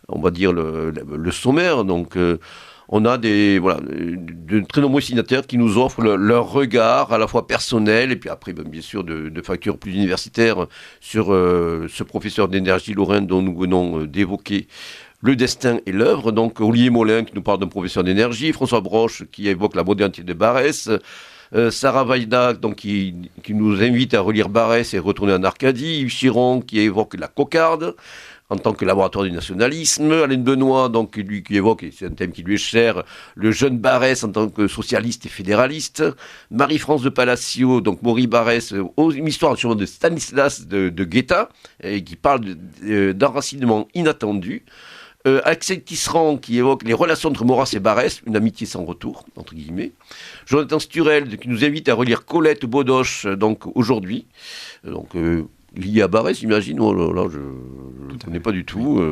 on va dire le sommaire. Donc, on a de très nombreux signataires qui nous offrent leur regard à la fois personnel et puis après, bien sûr, de factures plus universitaires sur ce professeur d'énergie lorrain dont nous venons d'évoquer le destin et l'œuvre. Donc, Olivier Molin qui nous parle d'un professeur d'énergie, François Broche qui évoque la modernité de Barrès, Sarah Vaida donc, qui nous invite à relire Barrès et retourner en Arcadie, Yves Chiron qui évoque la cocarde en tant que laboratoire du nationalisme, Alain Benoît, donc, lui qui évoque, et c'est un thème qui lui est cher, le jeune Barrès en tant que socialiste et fédéraliste, Marie-France de Palacio, donc Maurice Barrès, une histoire sûrement de Stanislas de Guetta, qui parle d'enracinement inattendu, Axel Tisserand qui évoque les relations entre Maurras et Barrès, une amitié sans retour, entre guillemets, Jonathan Sturel qui nous invite à relire Colette Baudoche, donc aujourd'hui, donc lié à Barrès, j'imagine. Oh là, je ne connais pas du tout.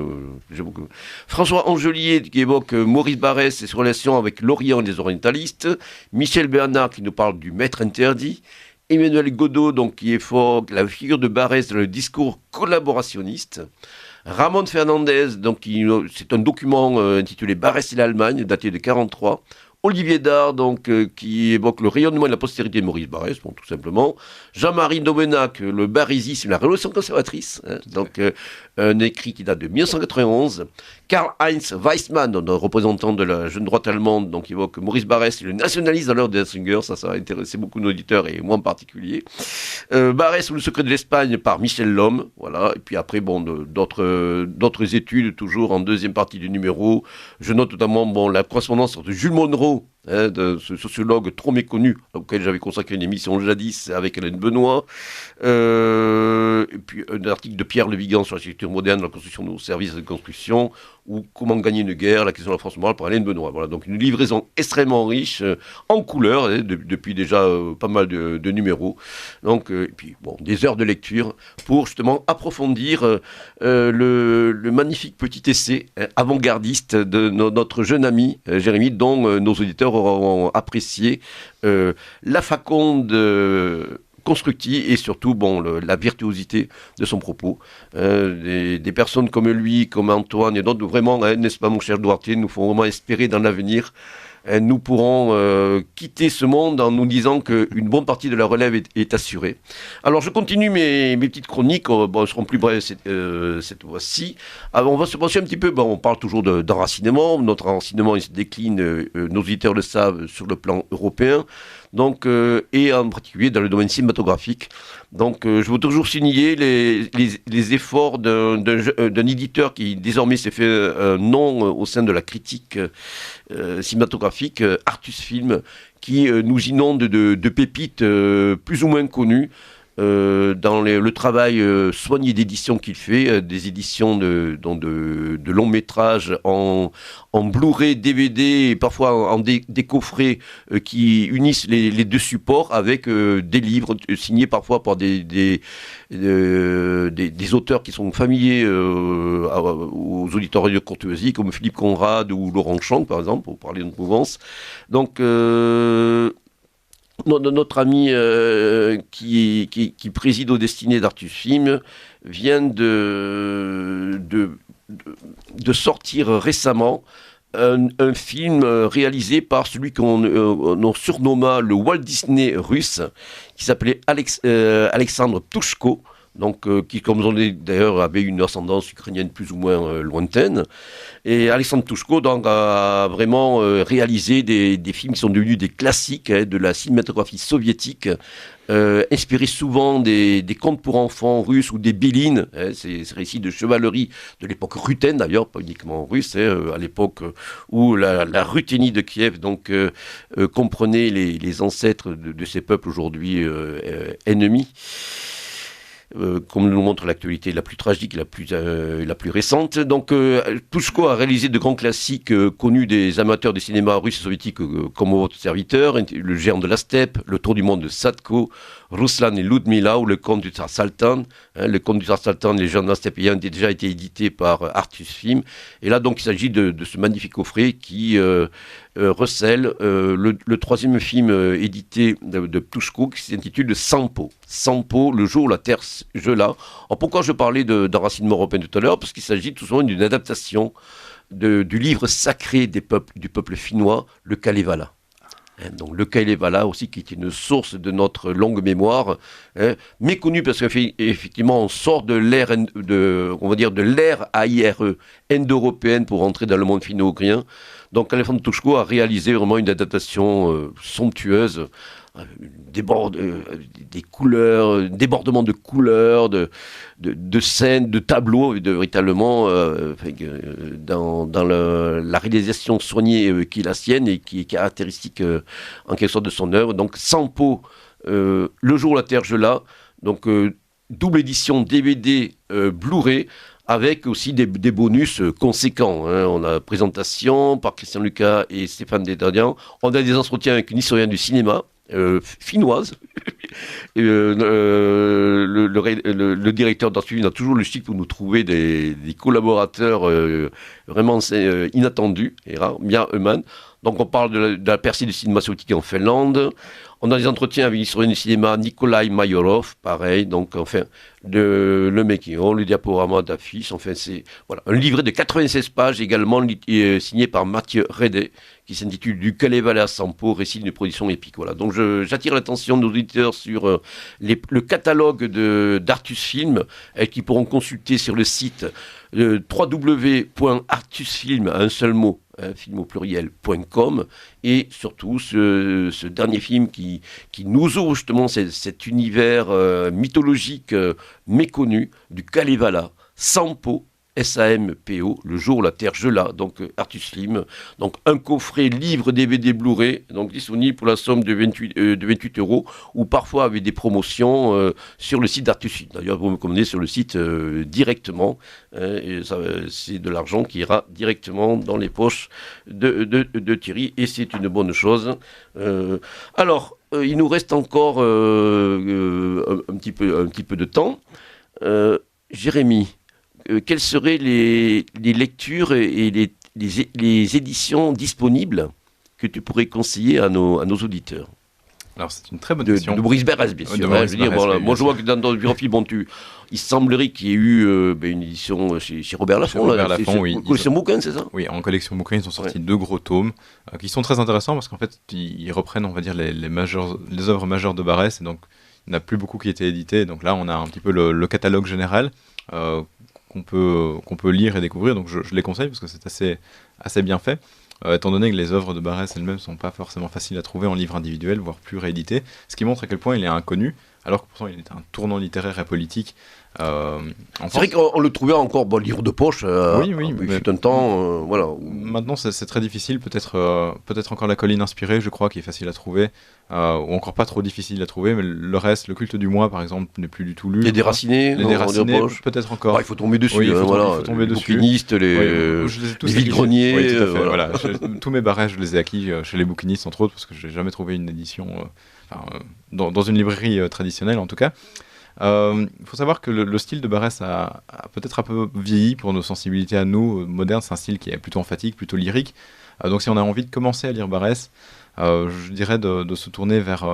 François Angelier qui évoque Maurice Barrès et ses relations avec l'Orient et les orientalistes. Michel Bernard qui nous parle du maître interdit. Emmanuel Godot, donc, qui évoque la figure de Barès dans le discours collaborationniste. Ramon Fernandez, donc, c'est un document intitulé Barès et l'Allemagne, daté de 1943. Olivier Dard, donc, qui évoque le rayonnement et la postérité de Maurice Barrès, bon, tout simplement. Jean-Marie Domenac, le barrésisme et la révolution conservatrice, donc un écrit qui date de 1991. Karl-Heinz Weissmann, un représentant de la jeune droite allemande, donc, qui évoque Maurice Barrès et le nationalisme à l'heure des Singer, ça a intéressé beaucoup d'auditeurs et moi en particulier. Barrès ou le secret de l'Espagne par Michel Lhomme, voilà. Et puis après, bon, d'autres études, toujours en deuxième partie du numéro. Je note notamment, bon, la correspondance entre Jules Monroe, de ce sociologue trop méconnu, auquel j'avais consacré une émission jadis avec Hélène Benoît, et puis un article de Pierre Le Vigan sur l'architecture moderne, la construction de nos services de construction, ou comment gagner une guerre, la question de la France morale par Hélène Benoît. Voilà, donc une livraison extrêmement riche, en couleur, depuis déjà pas mal de numéros. Donc, et puis bon, des heures de lecture pour justement approfondir le magnifique petit essai avant-gardiste de notre jeune ami Jérémy, dont nos auditeurs auront apprécié la faconde constructive et surtout bon, la virtuosité de son propos. Des personnes comme lui, comme Antoine et d'autres, vraiment, n'est-ce pas mon cher Duarte, nous font vraiment espérer dans l'avenir. Nous pourrons quitter ce monde en nous disant qu'une bonne partie de la relève est assurée. Alors je continue mes petites chroniques, bon, elles seront plus brèves cette fois-ci. Alors, on va se pencher un petit peu, bon, on parle toujours d'enracinement, notre enracinement il se décline, nos auditeurs le savent, sur le plan européen, donc, et en particulier dans le domaine cinématographique. Donc je veux toujours signer les efforts d'un éditeur qui désormais s'est fait un nom au sein de la critique cinématographique, Artus Film, qui nous inonde de pépites plus ou moins connues dans le travail soigné d'édition qu'il fait, des éditions de longs métrages en Blu-ray, DVD et parfois en des coffrets qui unissent les deux supports avec des livres signés parfois par des auteurs qui sont familiers aux auditeurs de courtoisie comme Philippe Conrad ou Laurent Chang par exemple, pour parler de Provence. Donc notre ami qui préside aux destinées d'Artus Film vient de sortir récemment un film réalisé par celui qu'on surnomma le Walt Disney russe, qui s'appelait Alexandre Ptushko. Donc, qui, comme on dit d'ailleurs, avait une ascendance ukrainienne plus ou moins lointaine. Et Alexandre Ptushko donc, a vraiment réalisé des films qui sont devenus des classiques de la cinématographie soviétique, inspirés souvent des contes pour enfants russes ou des Bélines, ces récits de chevalerie de l'époque ruthène d'ailleurs, pas uniquement russe, à l'époque où la Ruthénie de Kiev donc, comprenait les ancêtres de ces peuples aujourd'hui ennemis. Comme nous le montre l'actualité la plus tragique et la plus récente. Donc, Ptushko a réalisé de grands classiques connus des amateurs du cinéma russe et soviétique comme votre serviteur, Le Géant de la Steppe, Le Tour du monde de Sadko, Ruslan et Ludmila ou Le Conte du Tsar Saltan. Le Conte du Tsar Saltan, Les Géants de la Steppe ayant déjà été édité par Artus Film. Et là, donc, il s'agit de ce magnifique coffret qui recèle le troisième film édité de Ptushko qui s'intitule Sampo. Sampo, le jour où la terre gela. Alors pourquoi je parlais d'enracinement européen tout à l'heure? Parce qu'il s'agit tout simplement d'une adaptation du livre sacré du peuple finnois, le Kalevala. Donc le Kalevala aussi, qui est une source de notre longue mémoire, méconnue parce qu'effectivement on sort de l'ère, on va dire de l'ère AIRE, indo-européenne, pour entrer dans le monde finno-ugrien. Donc Alexandre Ptushko a réalisé vraiment une adaptation somptueuse, des couleurs, débordement de couleurs, de scènes, de tableaux, véritablement dans la réalisation soignée qui est la sienne et qui est caractéristique en quelque sorte de son œuvre. Donc Sampo, Le jour où la terre gela, donc double édition DVD Blu-ray, avec aussi des bonus conséquents. On a présentation par Christian Lucas et Stéphane Dédarian. On a des entretiens avec une historienne du cinéma, finnoise. Le directeur d'Artus a toujours le chic pour nous trouver des collaborateurs vraiment inattendus et rares, bien Eumann. Donc on parle de la percée du cinéma soviétique en Finlande. On a des entretiens avec l'historien du cinéma Nikolai Mayorov, pareil, donc enfin, le making-of, le diaporama d'affiches, enfin c'est voilà, un livret de 96 pages également signé par Mathieu Redet, qui s'intitule Du Kalevala à Sampo, récit d'une production épique. Voilà. Donc j'attire l'attention de nos auditeurs sur le catalogue d'Artus Film, qui pourront consulter sur le site www.artusfilm, un seul mot, film au pluriel.com, et surtout ce dernier film qui nous ouvre justement cet univers mythologique méconnu du Kalevala, Sampo, SAMPO, le jour où la Terre gela, donc Artus Film, donc un coffret livre DVD Blu-ray, donc disponible pour la somme de 28 €, ou parfois avec des promotions sur le site d'Artus Film. D'ailleurs, vous me commandez sur le site directement, et ça, c'est de l'argent qui ira directement dans les poches de Thierry, et c'est une bonne chose. Alors, il nous reste encore un petit peu de temps. Jérémy, quelles seraient les lectures et les éditions disponibles que tu pourrais conseiller à nos auditeurs? Alors, c'est une très bonne question. De Maurice Barrès, bien sûr. De Maurice Barrès, moi, je vois que dans le film, il semblerait qu'il y ait eu une édition chez Robert Laffont. Robert Laffont, oui. Collection bouquin, c'est ça? Oui, en collection bouquin, ils ont sorti 2 gros tomes qui sont très intéressants parce qu'en fait, ils reprennent, on va dire, les œuvres majeures de Barrès. Et donc, il n'y en a plus beaucoup qui étaient édités. Donc là, on a un petit peu le catalogue général qu'on peut lire et découvrir, donc je les conseille parce que c'est assez bien fait, étant donné que les œuvres de Barrès elles-mêmes sont pas forcément faciles à trouver en livre individuel, voire plus réédité, ce qui montre à quel point il est inconnu, alors que pourtant il est un tournant littéraire et politique. C'est vrai qu'on le trouvait encore livre de poche. Oui, il fut un temps, voilà. Maintenant, c'est très difficile. Peut-être encore La Colline inspirée, je crois, qui est facile à trouver, ou encore pas trop difficile à trouver. Mais le reste, Le Culte du Moi, par exemple, n'est plus du tout lu. Les Déracinés, peut-être encore. Il faut tomber dessus. Il faut tomber les dessus. Bouquinistes, les vide-greniers. Oui, tout à fait. Voilà. Tous mes barrages, je les ai acquis chez les bouquinistes, entre autres, parce que je n'ai jamais trouvé une édition dans une librairie traditionnelle, en tout cas. Il faut savoir que le style de Barrès a peut-être un peu vieilli pour nos sensibilités à nous, modernes. C'est un style qui est plutôt emphatique, plutôt lyrique. Donc si on a envie de commencer à lire Barrès, je dirais de se tourner vers,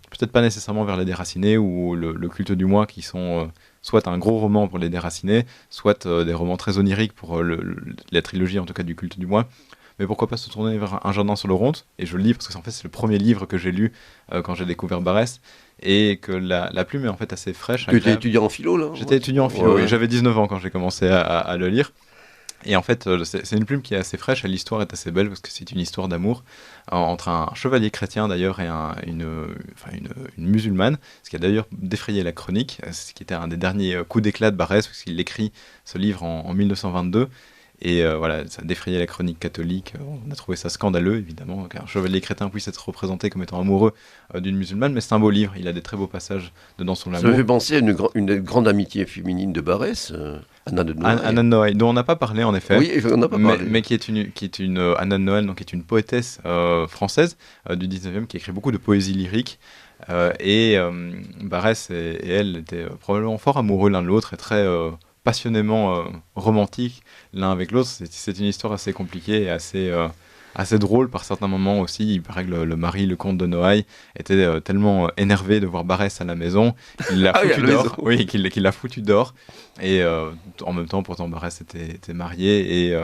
peut-être pas nécessairement vers Les Déracinés ou le Culte du Moi, qui sont soit un gros roman pour Les Déracinés, soit des romans très oniriques pour la trilogie, en tout cas, du Culte du Moi. Mais pourquoi pas se tourner vers Un jardin sur l'Oronte, et je le lis parce que en fait c'est le premier livre que j'ai lu quand j'ai découvert Barrès, et que la plume est en fait assez fraîche. Tu étais étudiant en philo là? J'étais étudiant en philo, oui. J'avais 19 ans quand j'ai commencé à le lire. Et en fait, c'est une plume qui est assez fraîche, et l'histoire est assez belle parce que c'est une histoire d'amour entre un chevalier chrétien d'ailleurs et une musulmane, ce qui a d'ailleurs défrayé la chronique, ce qui était un des derniers coups d'éclat de Barrès, parce qu'il écrit ce livre en 1922. Et voilà, ça a défrayé la chronique catholique. On a trouvé ça scandaleux, évidemment, qu'un chevalier chrétien puisse être représenté comme étant amoureux d'une musulmane, mais c'est un beau livre. Il a des très beaux passages dedans sur l'amour. Ça me fait penser à une grande amitié féminine de Barrès, Anna de Noailles. Anna de Noailles, dont on n'a pas parlé en effet. Oui, on n'a pas parlé. Mais qui est une Anna de Noailles, donc qui est une poétesse française du 19e, qui écrit beaucoup de poésie lyrique. Et Barrès et elle étaient probablement fort amoureux l'un de l'autre et très passionnément romantiques l'un avec l'autre. C'est une histoire assez compliquée et assez drôle par certains moments aussi. Il paraît que le mari, le comte de Noailles, était tellement énervé de voir Barrès à la maison qu'il l'a foutu dehors. Oui, qu'il l'a foutu dehors. Et en même temps, pourtant, Barrès était marié, et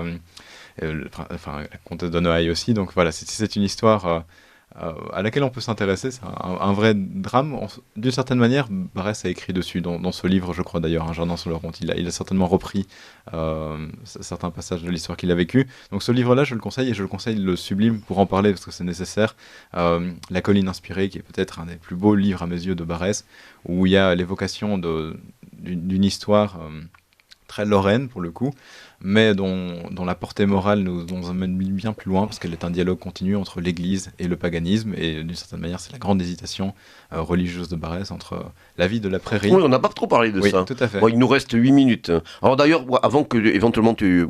la comtesse de Noailles aussi. Donc voilà, c'est une histoire à laquelle on peut s'intéresser. C'est un vrai drame. D'une certaine manière, Barrès a écrit dessus dans ce livre, je crois d'ailleurs, Un jardin sur l'Oronte. Il a certainement repris certains passages de l'histoire qu'il a vécu. Donc ce livre-là, je le conseille, et je le conseille le sublime pour en parler parce que c'est nécessaire. La Colline inspirée, qui est peut-être un des plus beaux livres à mes yeux de Barrès, où il y a l'évocation d'une histoire très lorraine pour le coup, mais dont la portée morale nous emmène bien plus loin, parce qu'elle est un dialogue continu entre l'Église et le paganisme, et d'une certaine manière c'est la grande hésitation religieuse de Barrès entre la vie de la prairie. Oui, on n'a pas trop parlé de ça. Tout à fait. Bon, il nous reste 8 minutes. Alors d'ailleurs, avant que éventuellement tu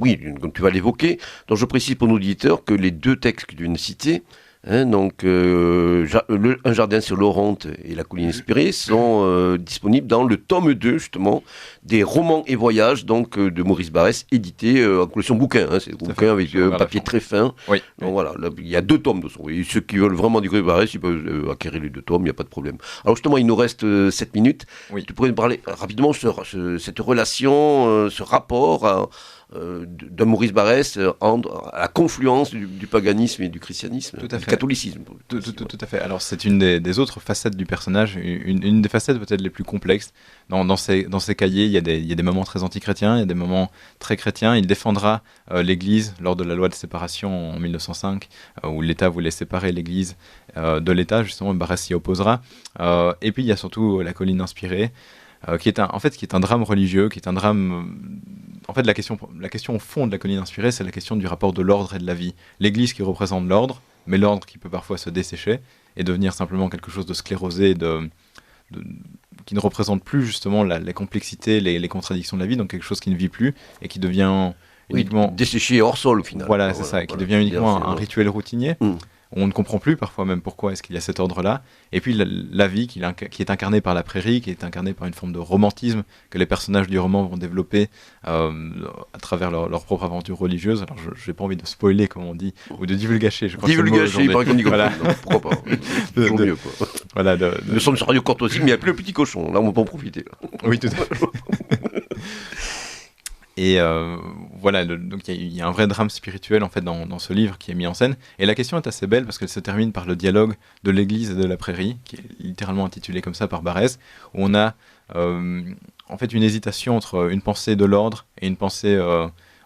vas l'évoquer, donc je précise pour nos auditeurs que les deux textes que tu viens de citer, Donc, Un jardin sur l'Oronte et la colline inspirée sont disponibles dans le tome 2, justement, des romans et voyages de Maurice Barrès, édité en collection bouquin. C'est des bouquins avec un papier très fin. Oui. Donc voilà, là, il y a 2 tomes. Et ceux qui veulent vraiment découvrir Barrès, ils peuvent acquérir les 2 tomes, il n'y a pas de problème. Alors justement, il nous reste 7 minutes. Oui. Tu pourrais nous parler rapidement de cette relation, ce rapport de Maurice Barrès à la confluence du paganisme et du christianisme, Tout à du fait. catholicisme. Tout à fait. Alors c'est une des autres facettes du personnage, une des facettes peut-être les plus complexes. Dans ses cahiers, il y a des moments très anti-chrétiens, il y a des moments très chrétiens. Il défendra l'Église lors de la loi de séparation en 1905, où l'État voulait séparer l'Église de l'État. Justement, Barrès s'y opposera. Et puis il y a surtout La colline inspirée, qui est un drame religieux, qui est un drame... En fait, la question au fond de La colline inspirée, c'est la question du rapport de l'ordre et de la vie. L'Église qui représente l'ordre, mais l'ordre qui peut parfois se dessécher et devenir simplement quelque chose de sclérosé, qui ne représente plus justement les complexités, les contradictions de la vie, donc quelque chose qui ne vit plus et qui devient uniquement... desséché hors sol au final. Voilà, c'est ça, qui devient uniquement un rituel routinier. On ne comprend plus parfois même pourquoi est-ce qu'il y a cet ordre-là. Et puis la vie qui est incarnée par la prairie, qui est incarnée par une forme de romantisme que les personnages du roman vont développer à travers leur propre aventure religieuse. Alors je n'ai pas envie de spoiler, comme on dit, ou de divulgacher. Je crois Divulgacher, il paraît qu'on dit comme voilà. ça. Pourquoi pas. Toujours mieux, quoi. Voilà, Nous sommes sur Radio Courtoisie, mais il n'y a plus le petit cochon. Là, on peut en profiter. Là. Oui, tout à fait. Et voilà, donc il y a un vrai drame spirituel en fait dans ce livre qui est mis en scène. Et la question est assez belle parce qu'elle se termine par le dialogue de l'église et de la prairie, qui est littéralement intitulé comme ça par Barrès, où on a en fait une hésitation entre une pensée de l'ordre et une pensée,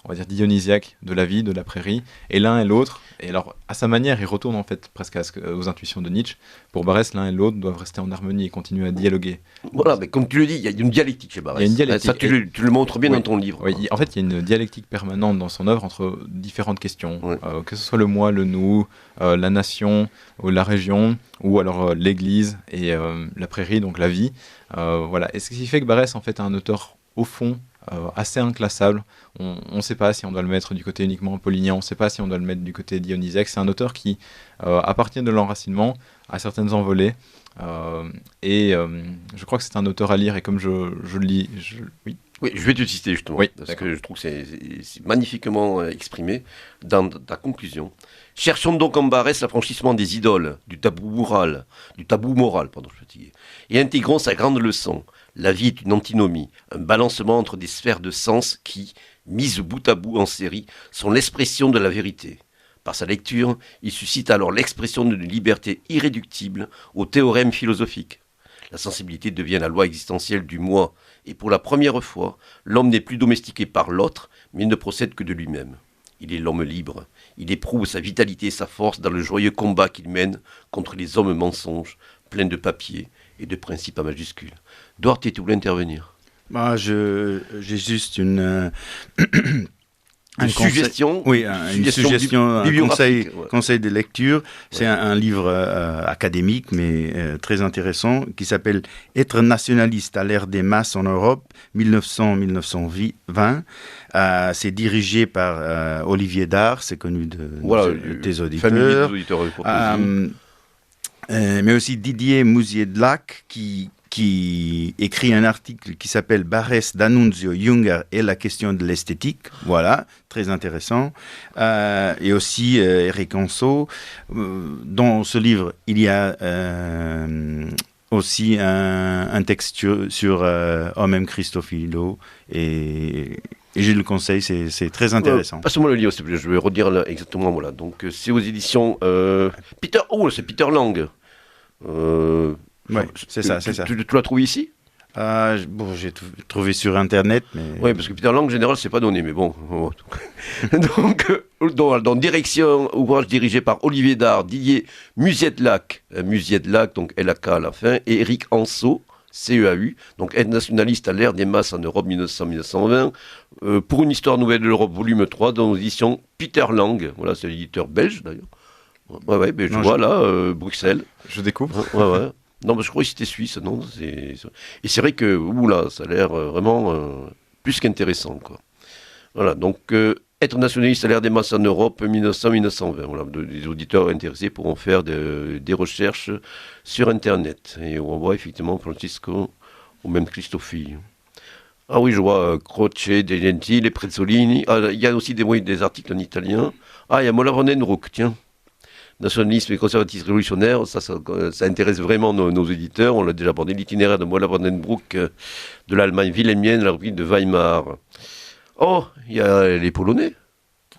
on va dire, dionysiaque de la vie, de la prairie, et l'un et l'autre. Et alors, à sa manière, il retourne en fait presque aux intuitions de Nietzsche. Pour Barrès, l'un et l'autre doivent rester en harmonie et continuer à dialoguer. Voilà, mais comme tu le dis, il y a une dialectique chez Barrès. Il y a une dialectique. Ça, tu le montres bien dans ton livre. Oui, en fait, il y a une dialectique permanente dans son œuvre entre différentes questions, Ouais. que ce soit le moi, le nous, la nation, ou la région, ou alors l'Église et la prairie, donc la vie. Voilà. Et ce qui fait que Barrès, en fait, est un auteur, au fond, assez inclassable. On ne sait pas si on doit le mettre du côté uniquement apollinien, on ne sait pas si on doit le mettre du côté dionysiaque. C'est un auteur qui, à partir de l'enracinement, a certaines envolées. Je crois que c'est un auteur à lire, et comme je le lis... Oui. Oui, je vais te citer justement, Oui, parce d'accord. que je trouve que c'est magnifiquement exprimé dans ta conclusion. Cherchons donc en Barrès l'affranchissement des idoles, du tabou moral, pardon, je suis fatigué, et intégrons sa grande leçon. La vie est une antinomie, un balancement entre des sphères de sens qui, mises bout à bout en série, sont l'expression de la vérité. Par sa lecture, il suscite alors l'expression d'une liberté irréductible au théorème philosophique. La sensibilité devient la loi existentielle du moi, et pour la première fois, l'homme n'est plus domestiqué par l'autre, mais ne procède que de lui-même. Il est l'homme libre. Il éprouve sa vitalité et sa force dans le joyeux combat qu'il mène contre les hommes mensonges, pleins de papier et de principes à majuscules. Duarte, tu voulais intervenir? J'ai juste une suggestion. Oui, une suggestion, un bibliographique, ouais. conseil de lecture. C'est un livre académique, mais très intéressant, qui s'appelle « Être nationaliste à l'ère des masses en Europe, 1900-1920 ». C'est dirigé par Olivier Dard, c'est connu des auditeurs. Mais aussi Didier Mouziedlac, qui écrit un article qui s'appelle Barrès, D'Annunzio, Junger et la question de l'esthétique. Voilà, très intéressant. Et aussi Eric Anso. Dans ce livre, il y a aussi un texte sur Homem Christophilo. Et je le conseille, c'est très intéressant. Passe-moi le livre, s'il te plaît, je vais redire là, exactement. Voilà. Donc, c'est aux éditions c'est Peter Lang. Oui, c'est ça. Tu l'as trouvé ici? J'ai trouvé sur Internet, mais... Oui, parce que Peter Lang, en général, c'est pas donné, mais bon. Donc, dans Direction, ouvrage dirigé par Olivier Dard, Didier Mouziedlac, donc LAK à la fin, et Eric Anso, CEAU, donc aide nationaliste à l'ère des masses en Europe 1900-1920, pour une histoire nouvelle de l'Europe, volume 3, dans l'édition Peter Lang. Voilà, c'est l'éditeur belge, d'ailleurs. Ouais, mais Bruxelles. Je découvre. Ouais. Non, mais je crois que c'était suisse, non. Et c'est vrai que, ça a l'air vraiment plus qu'intéressant, quoi. Voilà, donc, Être nationaliste à l'ère des masses en Europe, 1900-1920. Voilà, les auditeurs intéressés pourront faire des recherches sur Internet. Et on voit effectivement Francisco ou même Cristofillo. Ah oui, je vois Croce, De Gentili, Prezzolini. Ah, il y a aussi des articles en italien. Ah, il y a Mola Vandenbroek, tiens. Nationalisme et conservatisme révolutionnaire, ça intéresse vraiment nos éditeurs. On l'a déjà abordé, l'itinéraire de Mola Vandenbroek de l'Allemagne wilhelmienne à la République de Weimar. Oh, il y a les Polonais.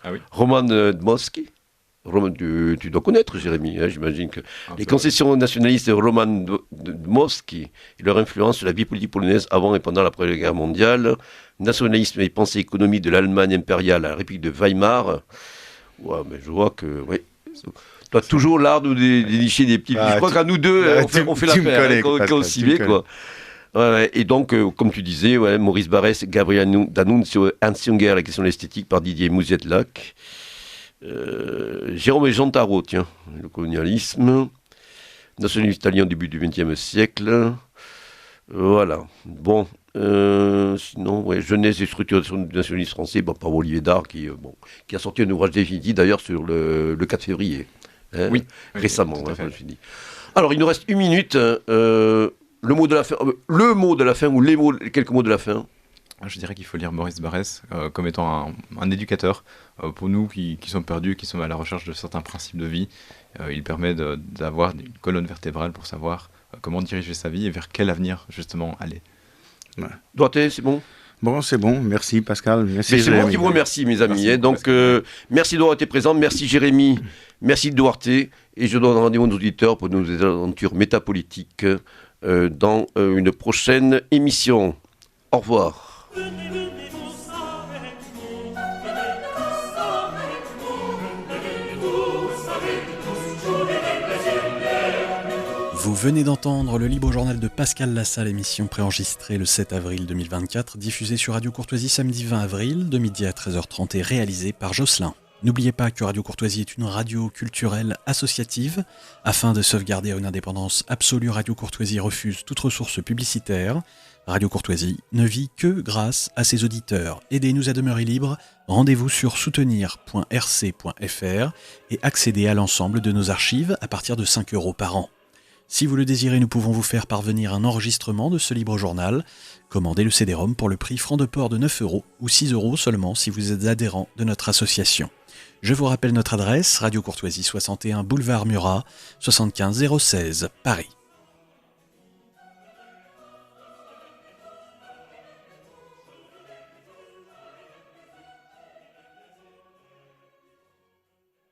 Ah oui. Roman Dmowski. Roman, tu dois connaître, Jérémy, hein, j'imagine que les concessions nationalistes de Roman Dmowski et leur influence sur la vie politique polonaise avant et pendant la Première Guerre mondiale, nationalisme et pensée économique de l'Allemagne impériale à la République de Weimar. Ouais, mais je vois que... Oui. Tu as toujours l'art de dénicher des petits... je crois qu'à nous deux, on fait l'affaire, quoi. Ouais, et donc, comme tu disais, Maurice Barrès, Gabriel D'Annunzio, Hans Junger, la question de l'esthétique par Didier Mouzetlac. Jérôme Gentaro, tiens, le colonialisme. Nationalisme italien au début du XXe siècle. Voilà. Bon, sinon, jeunesse et structuration du nationalisme français, par Olivier Dard, qui a sorti un ouvrage définitif d'ailleurs sur le 4 février. Hein, oui, récemment. Je dis. Alors, il nous reste 1 minute. Le mot de la fin, ou quelques mots de la fin. Je dirais qu'il faut lire Maurice Barrès comme étant un éducateur pour nous qui sommes perdus, qui sommes à la recherche de certains principes de vie. Il permet d'avoir une colonne vertébrale pour savoir comment diriger sa vie et vers quel avenir justement aller. Ouais. Duarte, c'est bon ? Bon, c'est bon. Merci Pascal. Merci. C'est moi qui vous remercie, mes amis. Merci, donc, merci d'avoir été présent. Merci Jérémy. Merci Duarte. Et je donne rendez-vous à nos auditeurs pour nos aventures métapolitiques dans une prochaine émission. Au revoir. Vous venez d'entendre le Libre Journal de Pascal Lassalle, émission préenregistrée le 7 avril 2024, diffusée sur Radio Courtoisie samedi 20 avril, de midi à 13h30 et réalisée par Jocelyn. N'oubliez pas que Radio Courtoisie est une radio culturelle associative. Afin de sauvegarder une indépendance absolue, Radio Courtoisie refuse toute ressource publicitaire. Radio Courtoisie ne vit que grâce à ses auditeurs. Aidez-nous à demeurer libres. Rendez-vous sur soutenir.rc.fr et accédez à l'ensemble de nos archives à partir de 5 € par an. Si vous le désirez, nous pouvons vous faire parvenir un enregistrement de ce libre journal. Commandez le CD-ROM pour le prix franc de port de 9 € ou 6 € seulement si vous êtes adhérent de notre association. Je vous rappelle notre adresse, Radio Courtoisie 61 Boulevard Murat, 75 016, Paris.